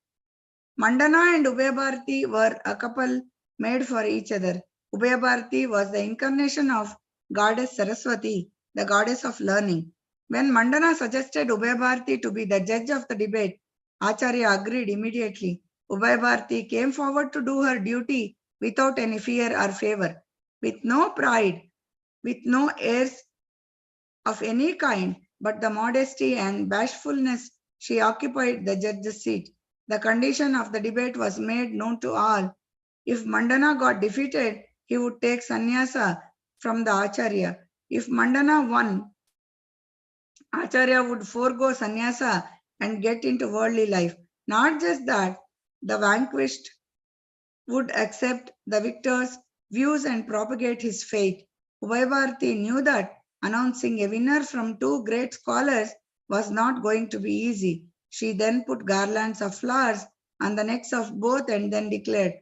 Mandana and Ubayabharati were a couple made for each other. Ubayabharati was the incarnation of goddess Saraswati, the goddess of learning. When Mandana suggested Ubayabharati to be the judge of the debate, Acharya agreed immediately. Ubayabharati came forward to do her duty without any fear or favor, with no pride, with no airs of any kind, but the modesty and bashfulness she occupied the judge's seat. The condition of the debate was made known to all. If Mandana got defeated, he would take sannyasa from the Acharya. If Mandana won, Acharya would forego sannyasa and get into worldly life. Not just that, the vanquished would accept the victor's views and propagate his faith. Ubayabharati knew that announcing a winner from two great scholars was not going to be easy. She then put garlands of flowers on the necks of both and then declared,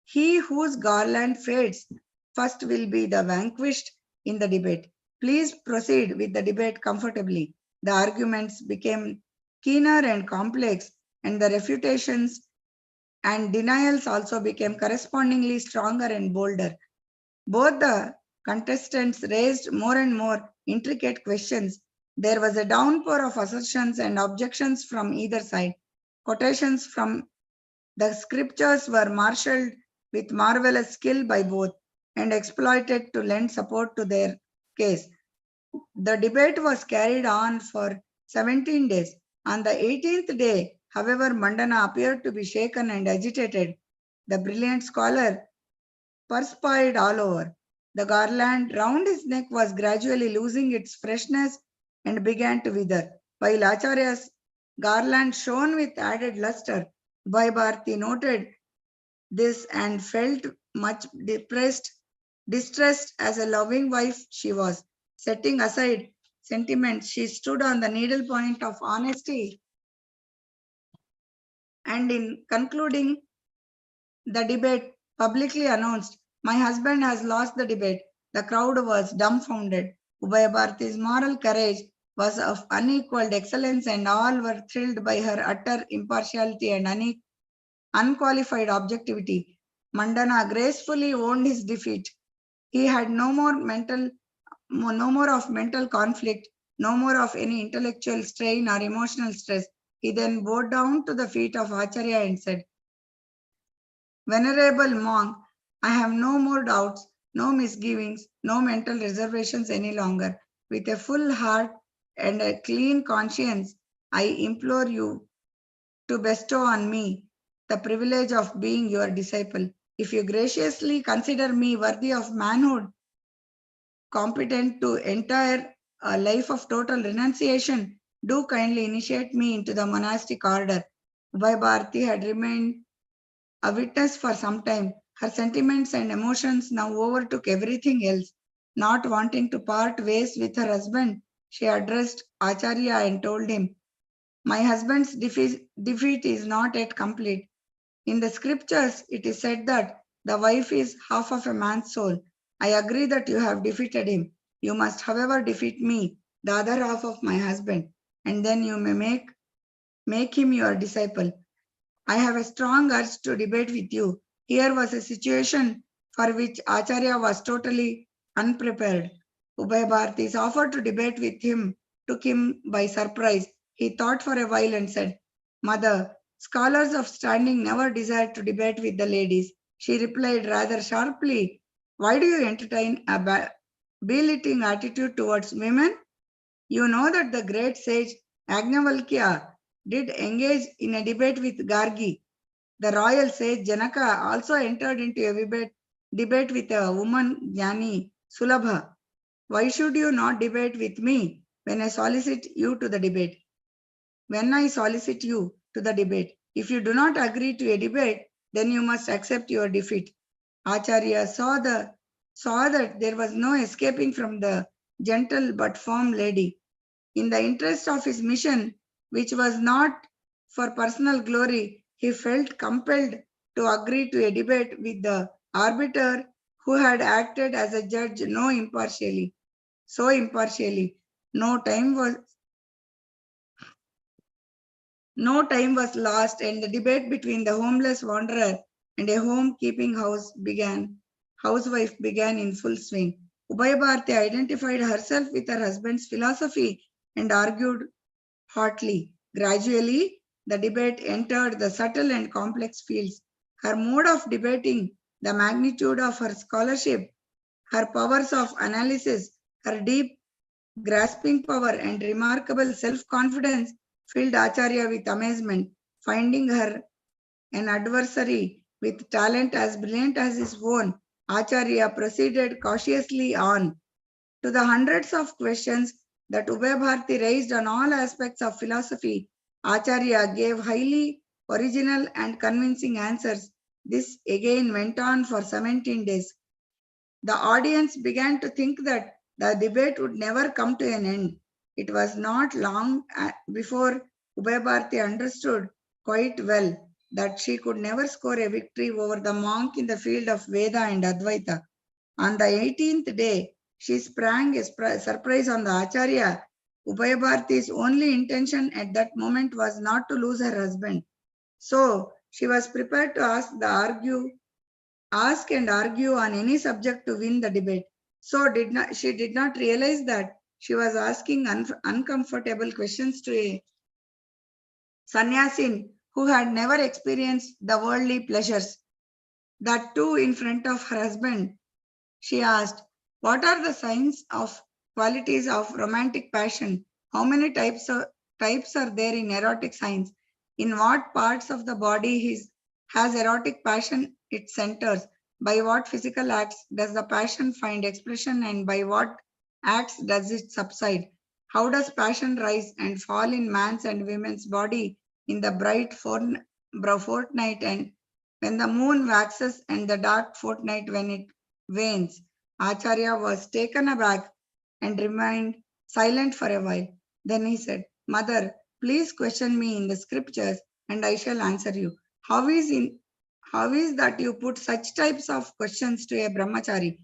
"He whose garland fades first will be the vanquished in the debate. Please proceed with the debate comfortably." The arguments became keener and complex, and the refutations and denials also became correspondingly stronger and bolder. Both the contestants raised more and more intricate questions. There was a downpour of assertions and objections from either side. Quotations from the scriptures were marshaled with marvelous skill by both and exploited to lend support to their case. The debate was carried on for 17 days. On the 18th day, however, Mandana appeared to be shaken and agitated. The brilliant scholar perspired all over. The garland round his neck was gradually losing its freshness and began to wither. While Acharya's garland shone with added luster, Ubayabharati noted this and felt much distressed as a loving wife she was. Setting aside sentiments, she stood on the needlepoint of honesty, and in concluding the debate, publicly announced, "My husband has lost the debate." The crowd was dumbfounded. Ubayabharati's moral courage was of unequaled excellence, and all were thrilled by her utter impartiality and unqualified objectivity. Mandana gracefully owned his defeat. He had no more of mental conflict, no more of any intellectual strain or emotional stress. He then bowed down to the feet of Acharya and said, "Venerable monk, I have no more doubts, no misgivings, no mental reservations any longer. With a full heart and a clean conscience, I implore you to bestow on me the privilege of being your disciple. If you graciously consider me worthy of manhood, competent to entire a life of total renunciation, do kindly initiate me into the monastic order." Ubayabharati had remained a witness for some time. Her sentiments and emotions now overtook everything else. Not wanting to part ways with her husband, she addressed Acharya and told him, "My husband's defeat is not yet complete. In the scriptures, it is said that the wife is half of a man's soul. I agree that you have defeated him. You must, however, defeat me, the other half of my husband, and then you may make him your disciple. I have a strong urge to debate with you." Here was a situation for which Acharya was totally unprepared. Ubayabharati's offer to debate with him took him by surprise. He thought for a while and said, "Mother, scholars of standing never desire to debate with the ladies." She replied rather sharply, "Why do you entertain a belittling attitude towards women? You know that the great sage Yajnavalkya did engage in a debate with Gargi. The royal sage Janaka also entered into a debate with a woman, Jnani Sulabha. Why should you not debate with me when I solicit you to the debate? When I solicit you to the debate, if you do not agree to a debate, then you must accept your defeat." Acharya saw that there was no escaping from the gentle but firm lady. In the interest of his mission, which was not for personal glory, he felt compelled to agree to a debate with the arbiter who had acted as a judge so impartially. No time was lost, and the debate between the homeless wanderer and a home-keeping housewife began in full swing. Ubayabharati identified herself with her husband's philosophy and argued hotly. Gradually, the debate entered the subtle and complex fields. Her mode of debating, the magnitude of her scholarship, her powers of analysis, her deep grasping power, and remarkable self-confidence filled Acharya with amazement. Finding her an adversary with talent as brilliant as his own, Acharya proceeded cautiously on. To the hundreds of questions that Ubay raised on all aspects of philosophy, Acharya gave highly original and convincing answers. This again went on for 17 days. The audience began to think that the debate would never come to an end. It was not long before Ubay understood quite well that she could never score a victory over the monk in the field of Veda and Advaita. On the 18th day, she sprang a surprise on the Acharya. Ubay only intention at that moment was not to lose her husband. So she was prepared to ask and argue on any subject to win the debate. So she did not realize that she was asking uncomfortable questions to a sannyasin who had never experienced the worldly pleasures. That too in front of her husband. She asked, what are the signs of qualities of romantic passion? How many types are there in erotic signs? In what parts of the body has erotic passion its centers? By what physical acts does the passion find expression, and by what acts does it subside? How does passion rise and fall in man's and women's body in the bright fortnight, and when the moon waxes, and the dark fortnight when it wanes? Acharya was taken aback and remained silent for a while. Then he said, Mother, please question me in the scriptures and I shall answer you. How is that you put such types of questions to a brahmachari?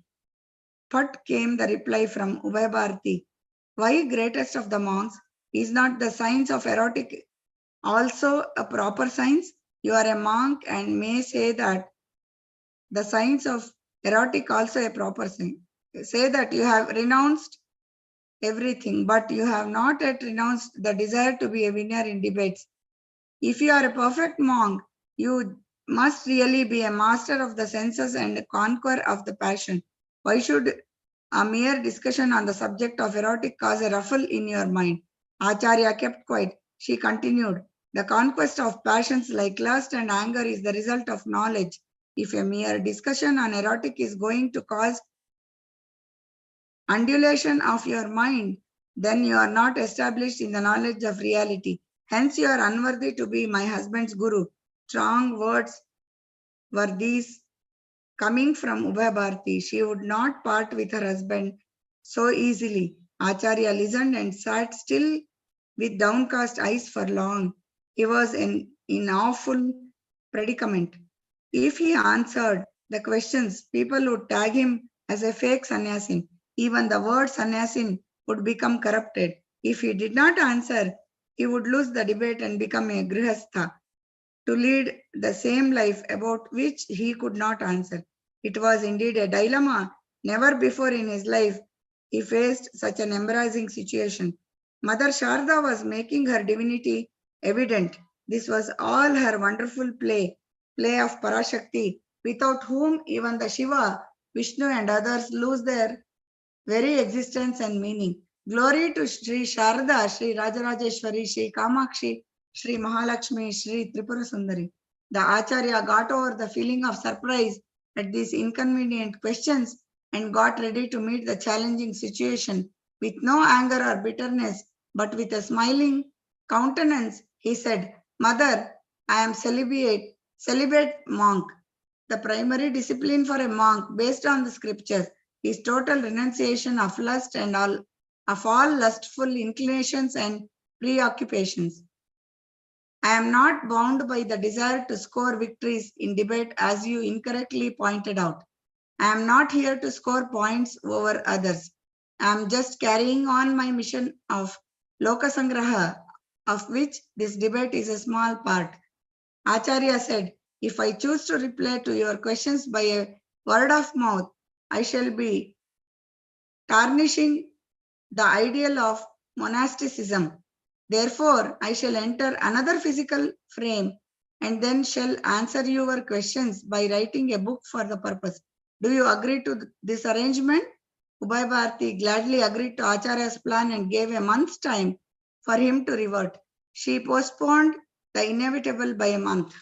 Put came the reply from Ubay Why, greatest of the monks, is not the science of erotic also a proper science? You are a monk and may say that the science of erotic also a proper thing. Say that you have renounced everything, but you have not yet renounced the desire to be a winner in debates. If you are a perfect monk, you must really be a master of the senses and a conqueror of the passion. Why should a mere discussion on the subject of erotic cause a ruffle in your mind? Acharya kept quiet. She continued, the conquest of passions like lust and anger is the result of knowledge. If a mere discussion on erotic is going to cause undulation of your mind, then you are not established in the knowledge of reality. Hence you are unworthy to be my husband's guru. Strong words were these coming from Ubay She would not part with her husband so easily. Acharya listened and sat still with downcast eyes for long. He was in awful predicament. If he answered the questions, people would tag him as a fake sannyasin. Even the word sannyasin would become corrupted. If he did not answer, he would lose the debate and become a grihastha, to lead the same life about which he could not answer. It was indeed a dilemma. Never before in his life he faced such an embarrassing situation. Mother Sharda was making her divinity evident. This was all her wonderful play of Parashakti, without whom even the Shiva, Vishnu and others lose their very existence and meaning. Glory to Sri Sharda, Sri Rajarajeshwari, Sri Kamakshi, Sri Mahalakshmi, Sri Tripura Sundari. The Acharya got over the feeling of surprise at these inconvenient questions and got ready to meet the challenging situation with no anger or bitterness, but with a smiling countenance. He said, Mother, I am celibate monk. The primary discipline for a monk based on the scriptures is total renunciation of lust and of all lustful inclinations and preoccupations. I am not bound by the desire to score victories in debate, as you incorrectly pointed out. I am not here to score points over others. I am just carrying on my mission of Lokasangraha, of which this debate is a small part. Acharya said, if I choose to reply to your questions by a word of mouth, I shall be tarnishing the ideal of monasticism. Therefore, I shall enter another physical frame and then shall answer your questions by writing a book for the purpose. Do you agree to this arrangement? Ubhay Bharati gladly agreed to Acharya's plan and gave a month's time for him to revert. She postponed the inevitable by a month.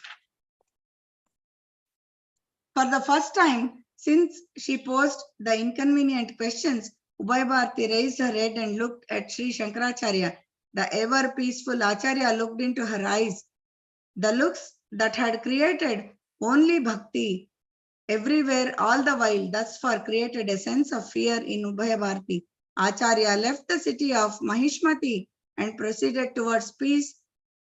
For the first time since she posed the inconvenient questions, Ubhay Bharati raised her head and looked at Sri Shankaracharya. The ever peaceful Acharya looked into her eyes. The looks that had created only bhakti everywhere all the while thus far created a sense of fear in Ubhay Bharati. Acharya left the city of Mahishmati and proceeded towards peace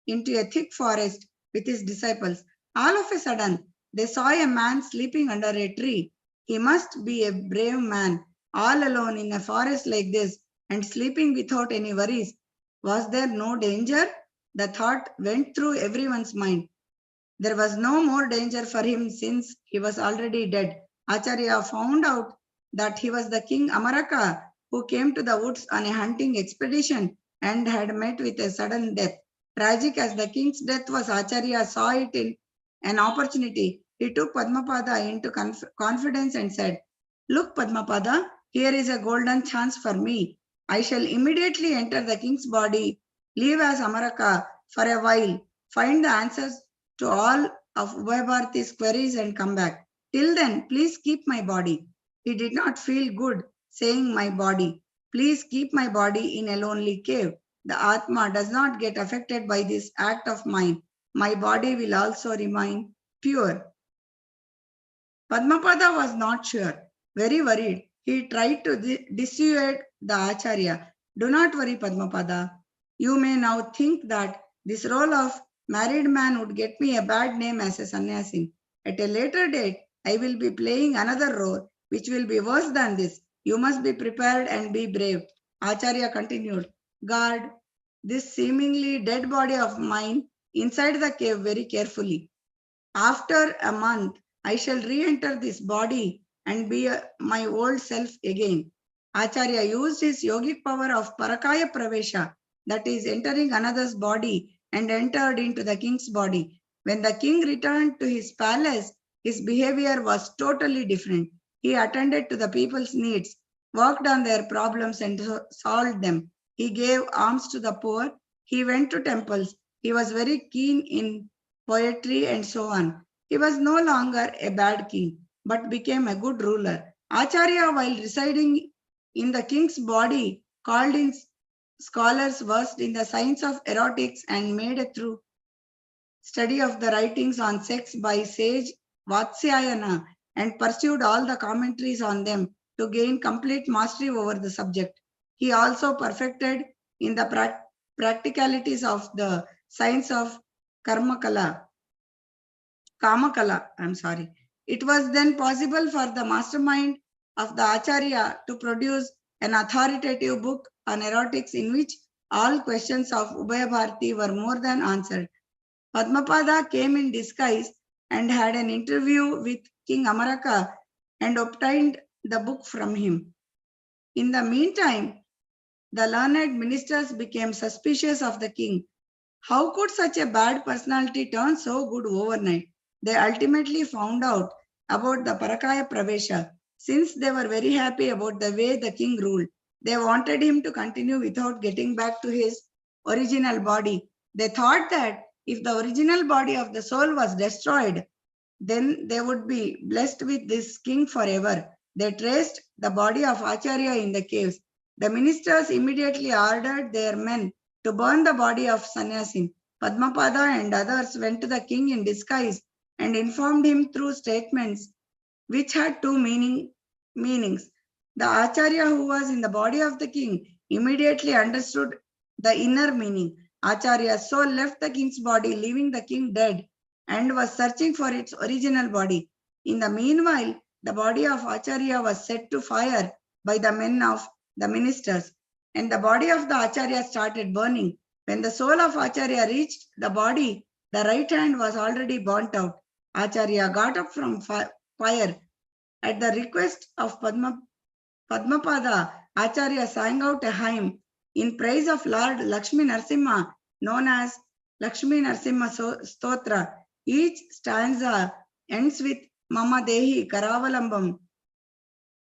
into a thick forest with his disciples. All of a sudden, they saw a man sleeping under a tree. He must be a brave man, all alone in a forest like this and sleeping without any worries. Was there no danger? The thought went through everyone's mind. There was no more danger for him since he was already dead. Acharya found out that he was the king Amaraka who came to the woods on a hunting expedition and had met with a sudden death. Tragic as the king's death was, Acharya saw it in an opportunity. He took Padmapada into confidence and said, "Look, Padmapada, here is a golden chance for me. I shall immediately enter the king's body, live as Amaraka for a while, find the answers to all of Ubhay Bharati's queries and come back. Till then, please keep my body." He did not feel good saying my body. Please keep my body in a lonely cave. The Atma does not get affected by this act of mine. My body will also remain pure. Padmapada was not sure, very worried. He tried to dissuade the Acharya. Do not worry, Padmapada. You may now think that this role of married man would get me a bad name as a sannyasi. At a later date, I will be playing another role, which will be worse than this. You must be prepared and be brave. Acharya continued, guard this seemingly dead body of mine inside the cave very carefully. After a month, I shall re-enter this body and be my old self again. Acharya used his yogic power of Parakaya Pravesha, that is entering another's body, and entered into the king's body. When the king returned to his palace, his behavior was totally different. He attended to the people's needs, worked on their problems and solved them. He gave alms to the poor. He went to temples. He was very keen in poetry and so on. He was no longer a bad king, but became a good ruler. Acharya, while residing in the king's body, called in scholars versed in the science of erotics and made a thorough study of the writings on sex by sage Vatsyayana and pursued all the commentaries on them to gain complete mastery over the subject. He also perfected in the practicalities of the science of Kamakala. It was then possible for the mastermind of the Acharya to produce an authoritative book on erotics in which all questions of Ubhay Bharati were more than answered. Padmapada came in disguise and had an interview with King Amaraka and obtained the book from him. In the meantime, the learned ministers became suspicious of the king. How could such a bad personality turn so good overnight? They ultimately found out about the Parakaya Pravesha. Since they were very happy about the way the king ruled, they wanted him to continue without getting back to his original body. They thought that if the original body of the soul was destroyed, then they would be blessed with this king forever. They traced the body of Acharya in the caves. The ministers immediately ordered their men to burn the body of Sannyasin. Padmapada and others went to the king in disguise and informed him through statements which had two meanings. The Acharya who was in the body of the king immediately understood the inner meaning. Acharya soul left the king's body, leaving the king dead, and was searching for its original body. In the meanwhile, the body of Acharya was set to fire by the men of the ministers, and the body of the Acharya started burning. When the soul of Acharya reached the body, the right hand was already burnt out. Acharya got up from fire. At the request of Padmapada, Acharya sang out a hymn in praise of Lord Lakshmi Narasimha, known as Lakshmi Narasimha Stotra. Each stanza ends with Mama Dehi Karavalambam.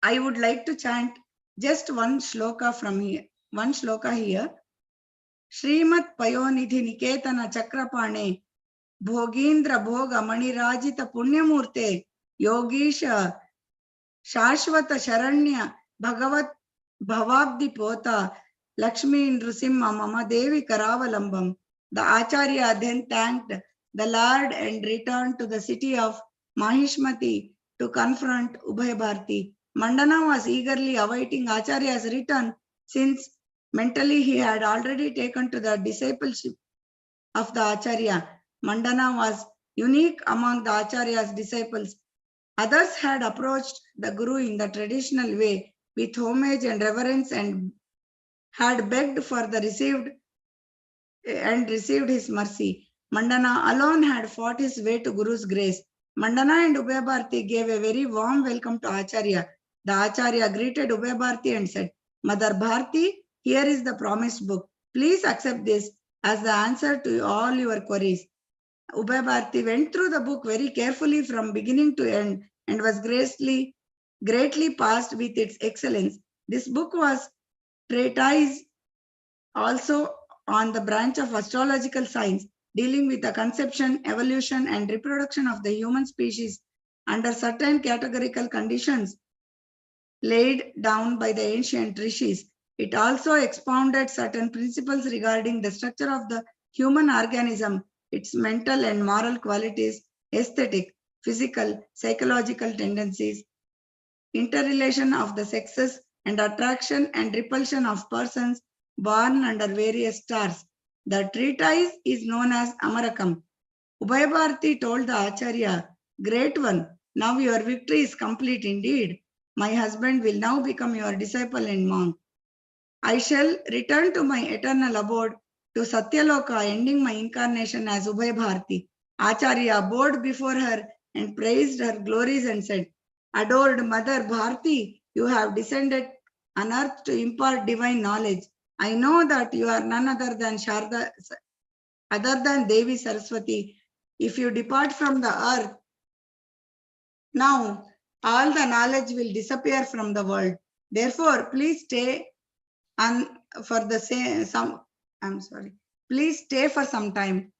I would like to chant just one shloka from here. One shloka here. Srimat Payonidhi Niketana Chakrapane Bhogindra Bhoga Manirajita Punyamurte Yogisha Shashvata Sharanya Bhagavat Bhavabdi Pota Lakshmi Nrusimha Mama Devi Karavalambam. The Acharya then thanked the Lord and returned to the city of Mahishmati to confront Ubhay-Bharti. Mandana was eagerly awaiting Acharya's return since mentally he had already taken to the discipleship of the Acharya. Mandana was unique among the Acharya's disciples. Others had approached the Guru in the traditional way with homage and reverence and had begged for the received his mercy. Mandana alone had fought his way to Guru's grace. Mandana and Ubhay-Bharti gave a very warm welcome to Acharya. The Acharya greeted Ubhay-Bharti and said, Mother Bharti, here is the promised book. Please accept this as the answer to all your queries. Ubhay-Bharti went through the book very carefully from beginning to end and was greatly pleased with its excellence. This book was treatise also on the branch of astrological science, dealing with the conception, evolution, and reproduction of the human species under certain categorical conditions laid down by the ancient rishis. It also expounded certain principles regarding the structure of the human organism, its mental and moral qualities, aesthetic, physical, psychological tendencies, interrelation of the sexes, and attraction and repulsion of persons born under various stars. The treatise is known as Amarakam. Ubhay-Bharti told the Acharya, Great one, now your victory is complete indeed. My husband will now become your disciple and monk. I shall return to my eternal abode to Satyaloka, ending my incarnation as Ubhay-Bharti. Acharya bowed before her and praised her glories and said, Adored Mother Bharti, you have descended on earth to impart divine knowledge. I know that you are none other than Devi Saraswati. If you depart from the earth, now all the knowledge will disappear from the world. Therefore, please stay Please stay for some time.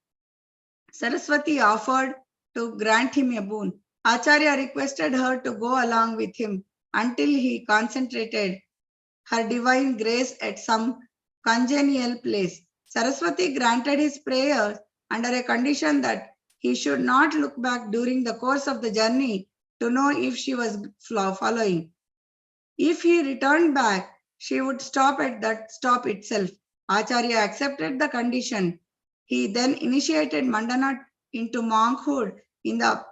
Saraswati offered to grant him a boon. Acharya requested her to go along with him until he concentrated her divine grace at some congenial place. Saraswati granted his prayers under a condition that he should not look back during the course of the journey to know if she was following. If he returned back, she would stop at that stop itself. Acharya accepted the condition. He then initiated Mandana into monkhood in the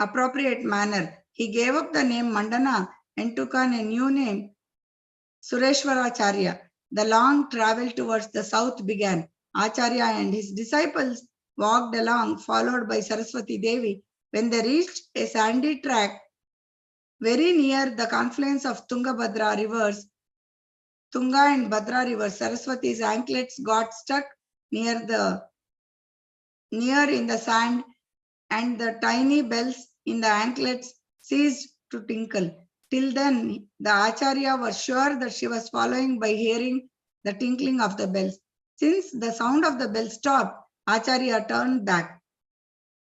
appropriate manner. He gave up the name Mandana and took on a new name, Sureshwaracharya. The long travel towards the south began. Acharya and his disciples walked along, followed by Saraswati Devi. When they reached a sandy track very near the confluence of Tunga and Bhadra rivers, Saraswati's anklets got stuck near in the sand, and the tiny bells in the anklets ceased to tinkle. Till then, the Acharya was sure that she was following by hearing the tinkling of the bells. Since the sound of the bell stopped, Acharya turned back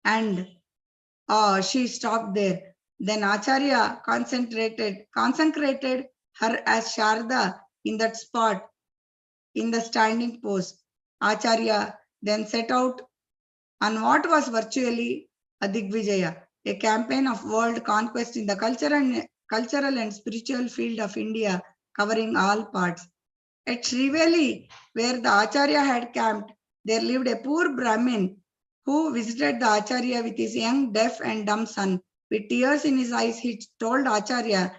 and she stopped there. Then Acharya consecrated her as Sharda in that spot in the standing pose. Acharya then set out on what was virtually a Digvijaya, a campaign of world conquest in the cultural and spiritual field of India, covering all parts. At Sriveli, where the Acharya had camped, there lived a poor Brahmin who visited the Acharya with his young deaf and dumb son. With tears in his eyes, he told Acharya,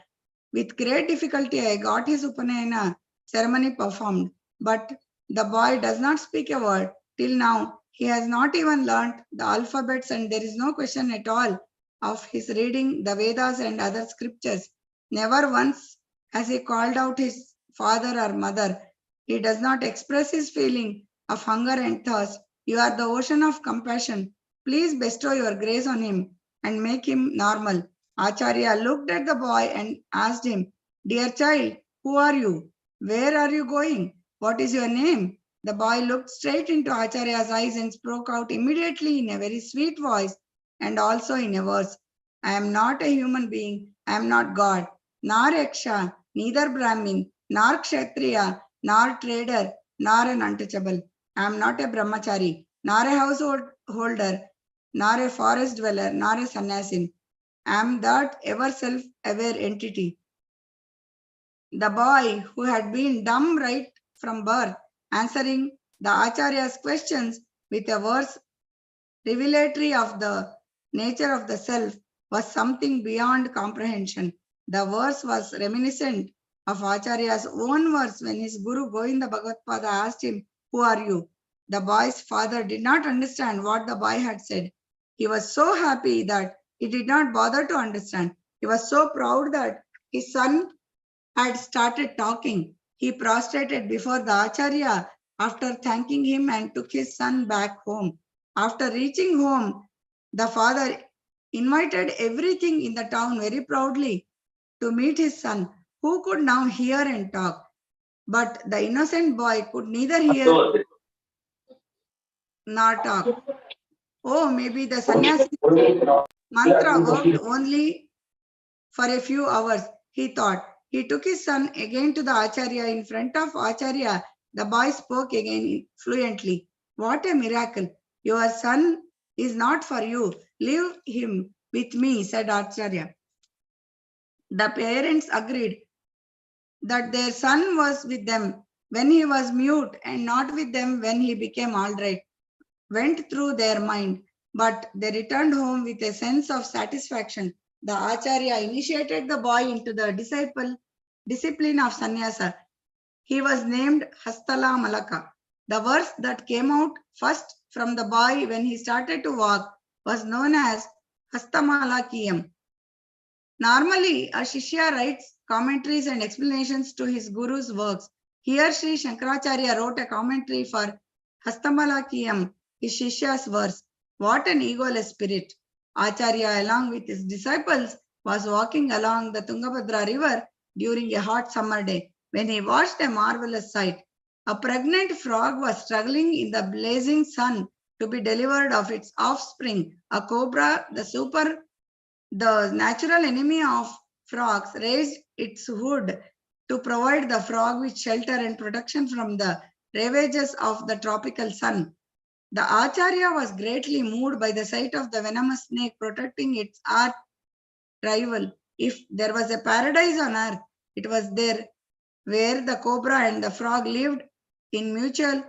with great difficulty, I got his Upanayana ceremony performed, but the boy does not speak a word. Till now, he has not even learnt the alphabets, and there is no question at all of his reading the Vedas and other scriptures. Never once has he called out his father or mother. He does not express his feeling of hunger and thirst. You are the ocean of compassion. Please bestow your grace on him and make him normal. Acharya looked at the boy and asked him, Dear child, who are you? Where are you going? What is your name? The boy looked straight into Acharya's eyes and spoke out immediately in a very sweet voice and also in a verse. I am not a human being. I am not God, nor Yaksha, neither Brahmin, nor Kshatriya, nor trader, nor an untouchable. I am not a brahmachari, nor a household holder, nor a forest dweller, nor a sannyasin. I am that ever self-aware entity. The boy who had been dumb right from birth, answering the Acharya's questions with a verse revelatory of the nature of the self, was something beyond comprehension. The verse was reminiscent of Acharya's own verse when his Guru Govinda Bhagavad asked him, Who are you? The boy's father did not understand what the boy had said. He was so happy that he did not bother to understand. He was so proud that his son had started talking. He prostrated before the Acharya after thanking him and took his son back home. After reaching home, the father invited everything in the town very proudly to meet his son, who could now hear and talk. But the innocent boy could neither hear nor talk. Oh, maybe the sannyasi mantra worked only for a few hours, he thought. He took his son again to the Acharya. In front of Acharya, the boy spoke again fluently. What a miracle! Your son is not for you. Leave him with me, said Acharya. The parents agreed that their son was with them when he was mute and not with them when he became all right. Went through their mind, but they returned home with a sense of satisfaction. The Acharya initiated the boy into the discipline of sannyasa. He was named Hastala Malaka. The verse that came out first from the boy when he started to walk was known as Hastamalakiyam. Normally, a Shishya writes commentaries and explanations to his guru's works. Here, Sri Shankaracharya wrote a commentary for Hastamalakiyam, his Shishya's verse. What an egoless spirit! Acharya, along with his disciples, was walking along the Tungabhadra river during a hot summer day when he watched a marvelous sight. A pregnant frog was struggling in the blazing sun to be delivered of its offspring. A cobra, the natural enemy of frogs, raised its hood to provide the frog with shelter and protection from the ravages of the tropical sun. The Acharya was greatly moved by the sight of the venomous snake protecting its arch rival. If there was a paradise on earth, it was there, where the cobra and the frog lived in mutual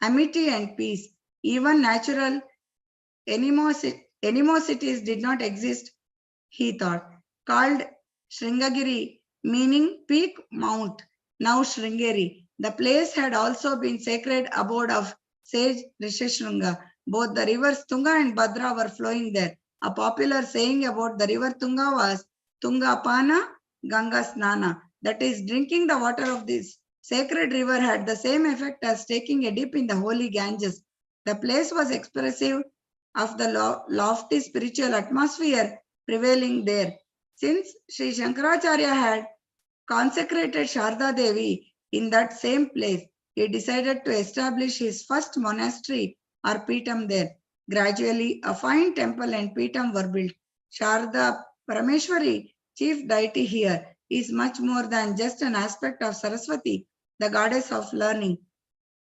amity and peace. Even natural animosities did not exist, he thought. Called Sringagiri, meaning peak mount, now Sringeri. The place had also been sacred abode of sage Rishishringa. Both the rivers Tunga and Bhadra were flowing there. A popular saying about the river Tunga was Tunga Pana, Ganga Snana. That is, drinking the water of this sacred river had the same effect as taking a dip in the holy Ganges. The place was expressive of the lofty spiritual atmosphere prevailing there. Since Sri Shankaracharya had consecrated Sharda Devi in that same place, he decided to establish his first monastery or Peetham there. Gradually, a fine temple and Peetham were built. Sharda Parameshwari, chief deity here, is much more than just an aspect of Saraswati, the goddess of learning.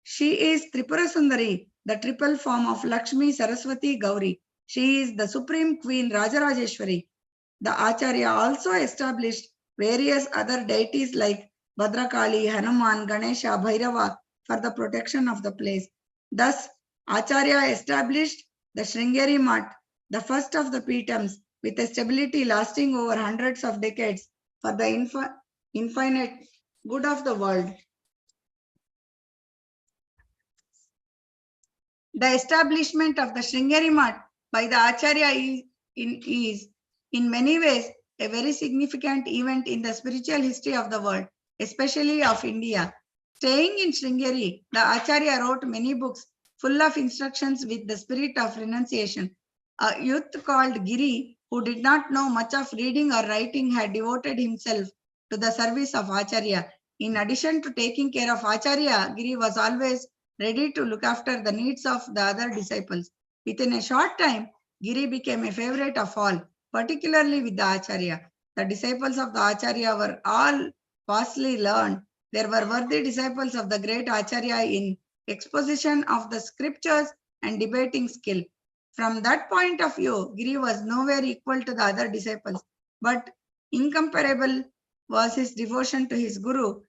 She is Tripura Sundari, the triple form of Lakshmi, Saraswati, Gauri. She is the supreme queen Rajarajeshwari. The Acharya also established various other deities like Bhadrakali, Hanuman, Ganesha, Bhairava for the protection of the place. Thus, Acharya established the Sringeri Math, the first of the Pitams, with a stability lasting over hundreds of decades for the infinite good of the world. The establishment of the Sringeri Math by the Acharya is in many ways a very significant event in the spiritual history of the world, especially of India. Staying in Sringeri, the Acharya wrote many books full of instructions with the spirit of renunciation. A youth called Giri, who did not know much of reading or writing, had devoted himself to the service of Acharya. In addition to taking care of Acharya, Giri was always ready to look after the needs of the other disciples. Within a short time, Giri became a favorite of all, particularly with the Acharya. The disciples of the Acharya were all vastly learned. There were worthy disciples of the great Acharya in exposition of the scriptures and debating skill. From that point of view, Giri was nowhere equal to the other disciples, but incomparable was his devotion to his Guru.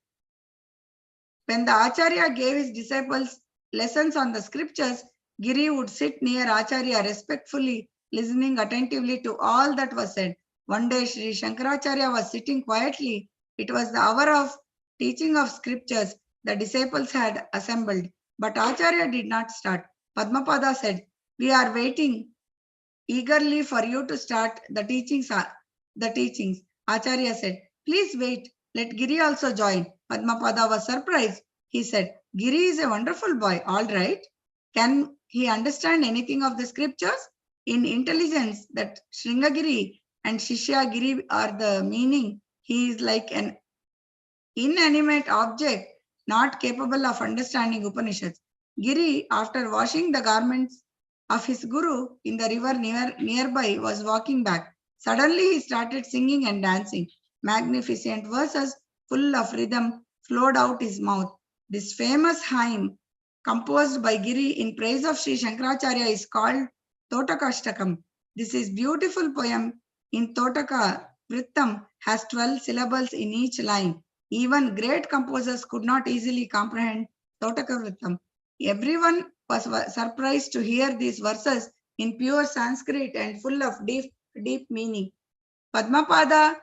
When the Acharya gave his disciples lessons on the scriptures, Giri would sit near Acharya respectfully, listening attentively to all that was said. One day, Sri Shankaracharya was sitting quietly. It was the hour of teaching of scriptures. The disciples had assembled, but Acharya did not start. Padmapada said, "We are waiting eagerly for you to start the teachings." Acharya said, "Please wait. Let Giri also join." Padmapada was surprised. He said, "Giri is a wonderful boy, all right. Can he understand anything of the scriptures? In intelligence that Sringagiri and Shishyagiri are the meaning. He is like an inanimate object, not capable of understanding Upanishads." Giri, after washing the garments of his guru in the river nearby, was walking back. Suddenly he started singing and dancing. Magnificent verses full of rhythm flowed out his mouth. This famous hymn, composed by Giri in praise of Sri Shankaracharya, is called Totakashtakam. This is beautiful poem in Totaka Vrittam has 12 syllables in each line. Even great composers could not easily comprehend Totaka Vrittam. Everyone was surprised to hear these verses in pure Sanskrit and full of deep meaning. Padmapada,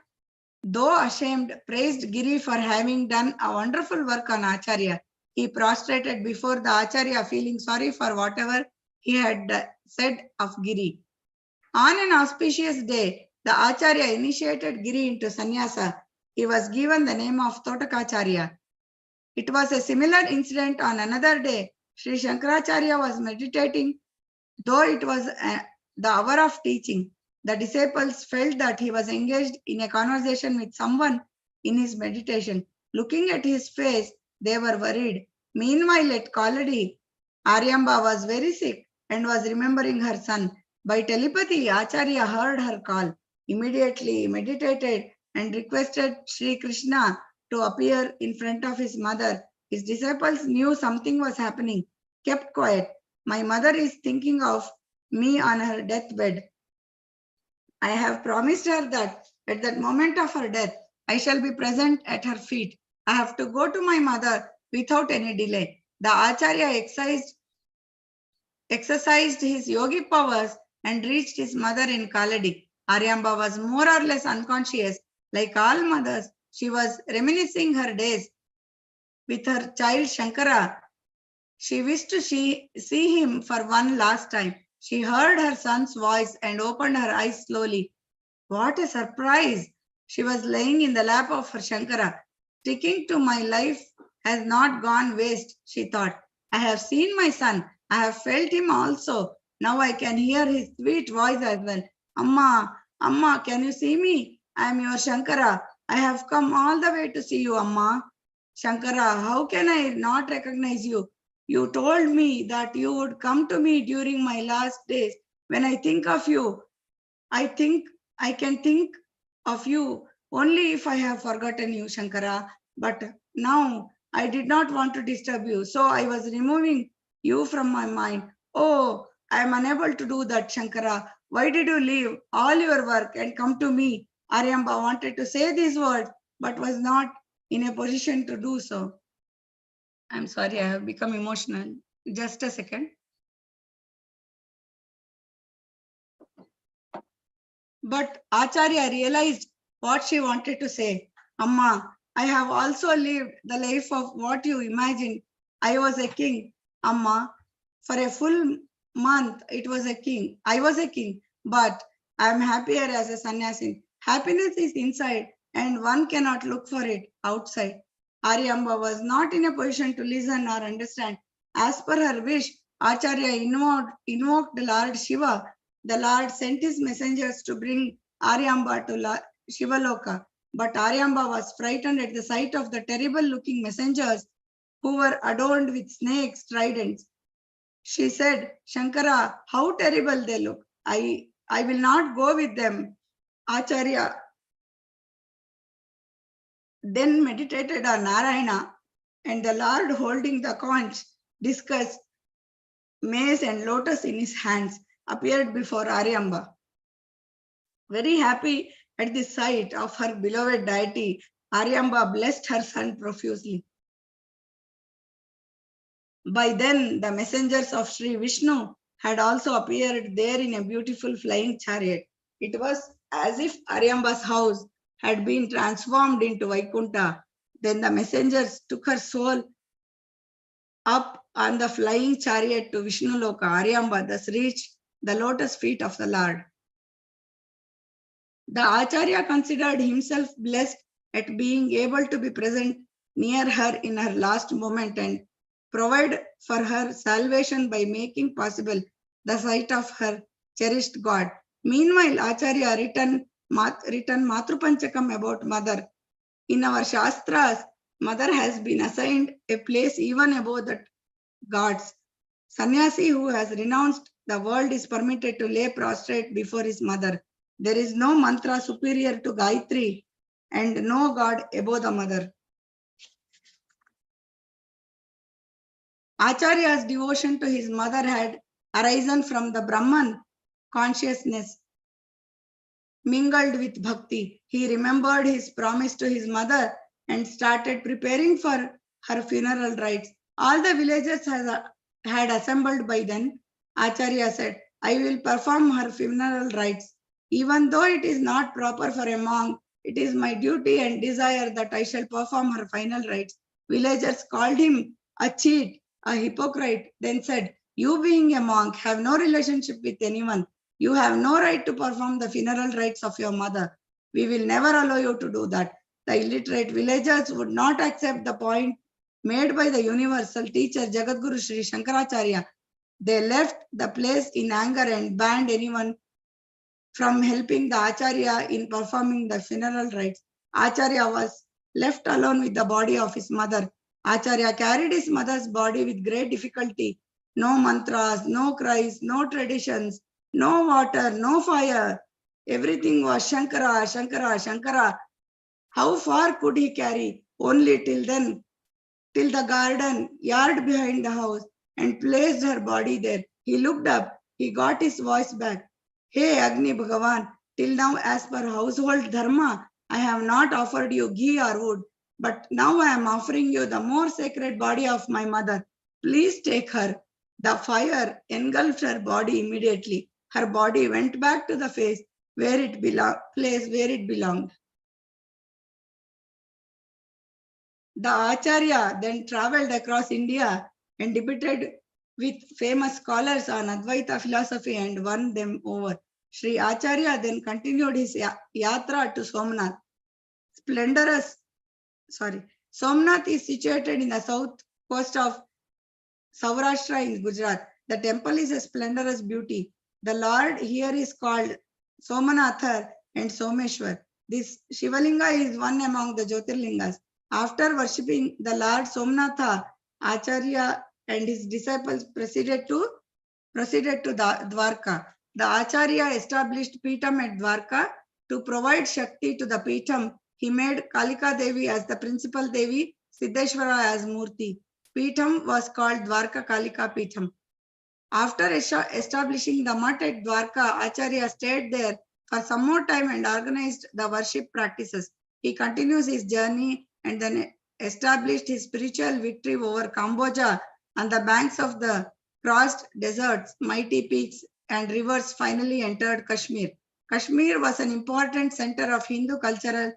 though ashamed, praised Giri for having done a wonderful work on Acharya. He prostrated before the Acharya, feeling sorry for whatever he had said of Giri. On an auspicious day, the Acharya initiated Giri into sannyasa. He was given the name of Totakacharya. It was a similar incident on another day. Sri Shankaracharya was meditating, though it was the hour of teaching. The disciples felt that he was engaged in a conversation with someone in his meditation. Looking at his face, they were worried. Meanwhile, at Kaladi, Aryamba was very sick and was remembering her son. By telepathy, Acharya heard her call. Immediately he meditated and requested Sri Krishna to appear in front of his mother. His disciples knew something was happening, kept quiet. "My mother is thinking of me on her deathbed. I have promised her that at that moment of her death, I shall be present at her feet. I have to go to my mother without any delay." The Acharya exercised his yogic powers and reached his mother in Kaladi. Aryamba was more or less unconscious. Like all mothers, she was reminiscing her days with her child Shankara. She wished to see him for one last time. She heard her son's voice and opened her eyes slowly. What a surprise! She was lying in the lap of her Shankara. Sticking to my life has not gone waste, she thought. I have seen my son. I have felt him also. Now I can hear his sweet voice as well. Amma, Amma, can you see me? I am your Shankara. I have come all the way to see you, Amma. Shankara, how can I not recognize you? You told me that you would come to me during my last days. When I think of you, I think I can think of you only if I have forgotten you, Shankara. But now I did not want to disturb you, so I was removing you from my mind. Oh, I am unable to do that, Shankara. Why did you leave all your work and come to me? Aryamba wanted to say these words, but was not in a position to do so. I'm sorry, I have become emotional. Just a second. But Acharya realized what she wanted to say. Amma, I have also lived the life of what you imagined. I was a king. Amma, for a full month, it was a king. I was a king, but I am happier as a sannyasin. Happiness is inside, and one cannot look for it outside. Aryamba was not in a position to listen or understand. As per her wish, Acharya invoked Lord Shiva. The Lord sent his messengers to bring Aryamba to Shivaloka. But Aryamba was frightened at the sight of the terrible looking messengers who were adorned with snakes, tridents. She said, Shankara, how terrible they look. I will not go with them. Acharya then meditated on Narayana, and the Lord holding the conch, discussed mace and lotus in his hands, appeared before Aryamba. Very happy at the sight of her beloved deity, Aryamba blessed her son profusely. By then, the messengers of Sri Vishnu had also appeared there in a beautiful flying chariot. It was as if Aryamba's house had been transformed into Vaikunta. Then the messengers took her soul up on the flying chariot to Vishnu Loka. Aryamba thus reached the lotus feet of the Lord. The Acharya considered himself blessed at being able to be present near her in her last moment and provide for her salvation by making possible the sight of her cherished God. Meanwhile, Acharya written Matrupanchakam about mother. In our Shastras, mother has been assigned a place even above the gods. Sannyasi who has renounced the world is permitted to lay prostrate before his mother. There is no mantra superior to Gayatri and no god above the mother. Acharya's devotion to his mother had arisen from the Brahman consciousness mingled with bhakti. He remembered his promise to his mother and started preparing for her funeral rites. All the villagers had assembled by then. Acharya said, I will perform her funeral rites. Even though it is not proper for a monk, it is my duty and desire that I shall perform her final rites. Villagers called him a cheat, a hypocrite, then said, you being a monk have no relationship with anyone. You have no right to perform the funeral rites of your mother. We will never allow you to do that. The illiterate villagers would not accept the point made by the universal teacher Jagadguru Sri Shankaracharya. They left the place in anger and banned anyone from helping the Acharya in performing the funeral rites. Acharya was left alone with the body of his mother. Acharya carried his mother's body with great difficulty. No mantras, no cries, no traditions, no water, no fire. Everything was Shankara, Shankara, Shankara. How far could he carry? Only till then, till the garden yard behind the house, and placed her body there. He looked up. He got his voice back. Hey Agni Bhagavan, till now as per household dharma, I have not offered you ghee or wood, but now I am offering you the more sacred body of my mother. Please take her. The fire engulfed her body immediately. Her body went back to the place where it belonged. The Acharya then traveled across India and debated with famous scholars on Advaita philosophy and won them over. Sri Acharya then continued his yatra to Somnath. Somnath is situated in the south coast of Saurashtra in Gujarat. The temple is a splendorous beauty. The Lord here is called Somanathar and Someshwar. This Shivalinga is one among the Jyotirlingas. After worshipping the Lord Somnatha, Acharya and his disciples proceeded to Dwarka. The Acharya established Peetham at Dwarka. To provide Shakti to the Peetham, he made Kalika Devi as the principal Devi, Siddheshwara as Murti. Peetham was called Dwarka Kalika Peetham. After establishing the Mutt at Dwarka, Acharya stayed there for some more time and organized the worship practices. He continues his journey and then established his spiritual victory over Cambodia on the banks of the crossed deserts, mighty peaks, and rivers. Finally entered Kashmir. Kashmir was an important center of Hindu culture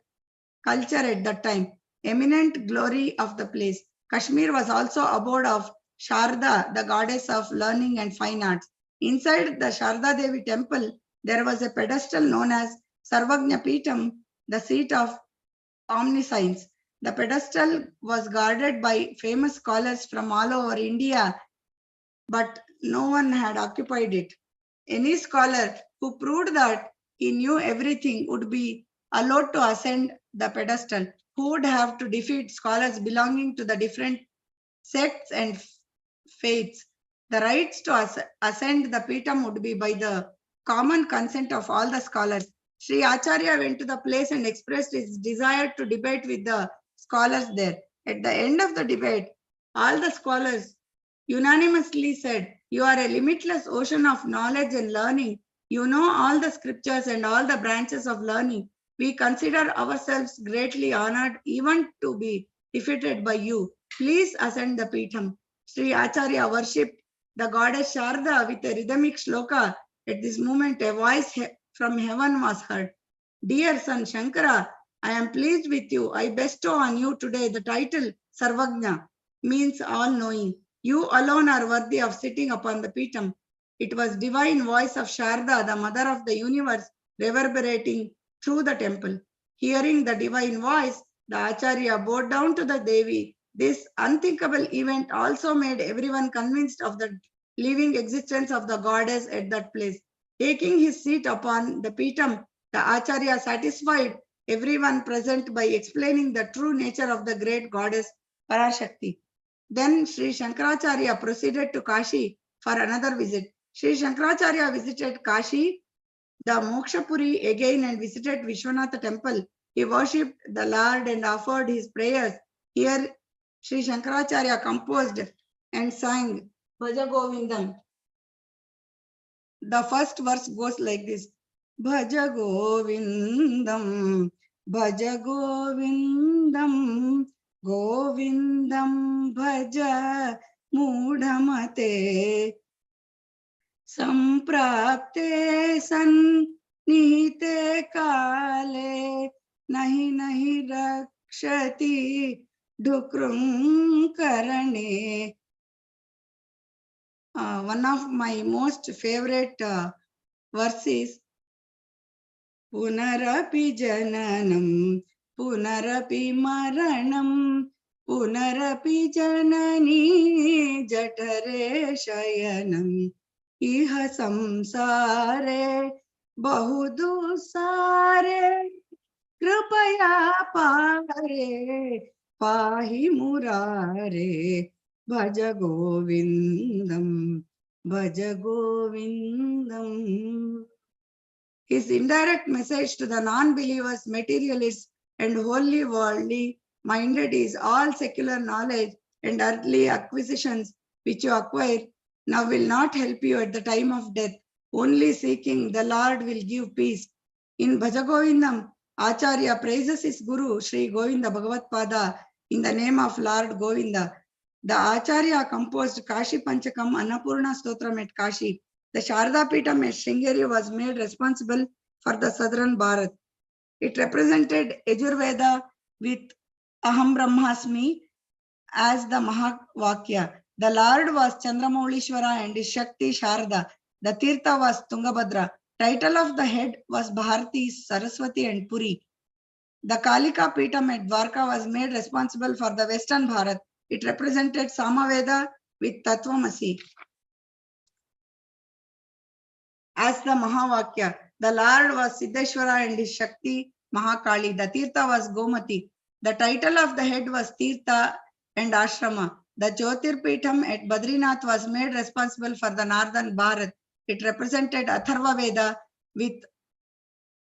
at that time. Eminent glory of the place. Kashmir was also abode of Sharda, the goddess of learning and fine arts. Inside the Sharda Devi temple, there was a pedestal known as Sarvagnya Peetham, the seat of omniscience. The pedestal was guarded by famous scholars from all over India, but no one had occupied it. Any scholar who proved that he knew everything would be allowed to ascend the pedestal, who would have to defeat scholars belonging to the different sects and faiths. The rights to ascend the Peetham would be by the common consent of all the scholars. Sri Acharya went to the place and expressed his desire to debate with the scholars there. At the end of the debate, all the scholars unanimously said, "You are a limitless ocean of knowledge and learning. You know all the scriptures and all the branches of learning. We consider ourselves greatly honored even to be defeated by you. Please ascend the Peetham." Sri Acharya worshipped the goddess Sharda with a rhythmic shloka. At this moment, a voice from heaven was heard. "Dear son Shankara, I am pleased with you. I bestow on you today the title Sarvagnya, means all-knowing. You alone are worthy of sitting upon the Peetham." It was divine voice of Sharda, the mother of the universe, reverberating through the temple. Hearing the divine voice, the Acharya bowed down to the Devi. This unthinkable event also made everyone convinced of the living existence of the goddess at that place. Taking his seat upon the Peetham, the Acharya satisfied everyone present by explaining the true nature of the great goddess Parashakti. Then Sri Shankaracharya proceeded to Kashi for another visit. Sri Shankaracharya visited Kashi, the Mokshapuri again, and visited Vishwanatha temple. He worshipped the Lord and offered his prayers. Here Sri Shankaracharya composed and sang Bhaja Govindam. The first verse goes like this: Bhaja Govindam, Bhaja Govindam, Govindam Bhaja Mudhamate, Samprapte Sannihite Kale, Nahi Nahi Rakshati Dukrum Karane. One of my most favorite verses, Punarapi Jananam, Punarapi Maranam, Punarapi Janani Jatare Shayanam, Iha Samsare Bahudusare, Kripaya Pare, Pahi Murare, Bhaja Govindam, Bhaja Govindam. His indirect message to the non-believers, materialists, and wholly worldly minded is all secular knowledge and earthly acquisitions which you acquire now will not help you at the time of death. Only seeking the Lord will give peace. In Bhaja Govindam, Acharya praises his Guru, Sri Govinda Bhagavat Pada, in the name of Lord Govinda. The Acharya composed Kashi Panchakam Annapurna Stotram at Kashi. The Sharda Peetham at Sringeri was made responsible for the southern Bharat. It represented Yajurveda with Aham Brahmasmi as the Mahavakya. The Lord was Chandramaulishwara and his Shakti Sharda. The Tirtha was Tungabhadra. Title of the head was Bharati, Saraswati and Puri. The Kalika Peetham at Dwarka was made responsible for the western Bharat. It represented Samaveda with Tattvamasi as the Mahavakya. The Lord was Siddheshwara and his Shakti Mahakali. The Tirtha was Gomati. The title of the head was Tirtha and Ashrama. The Jyotir Peetham at Badrinath was made responsible for the northern Bharat. It represented Atharva Veda with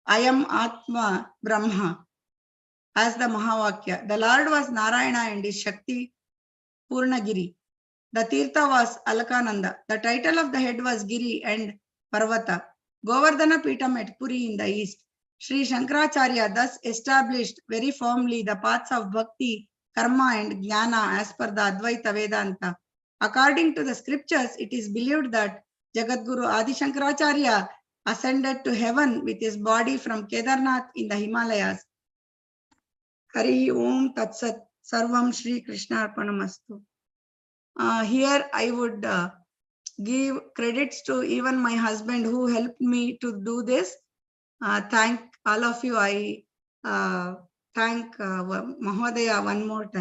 Ayam Atma Brahma as the Mahavakya. The Lord was Narayana and his Shakti Purnagiri. The Tirtha was Alakananda. The title of the head was Giri and Parvata. Govardhana Peetham at Puri in the east. Sri Shankaracharya thus established very firmly the paths of Bhakti, Karma and Jnana as per the Advaita Vedanta. According to the scriptures, it is believed that Jagadguru Adi Shankaracharya ascended to heaven with his body from Kedarnath in the Himalayas. Hari Om Tat Sat Sarvam Shri Krishna Arpanamastu. Here I would give credits to even my husband who helped me to do this. Thank all of you. I thank Mahodaya one more time.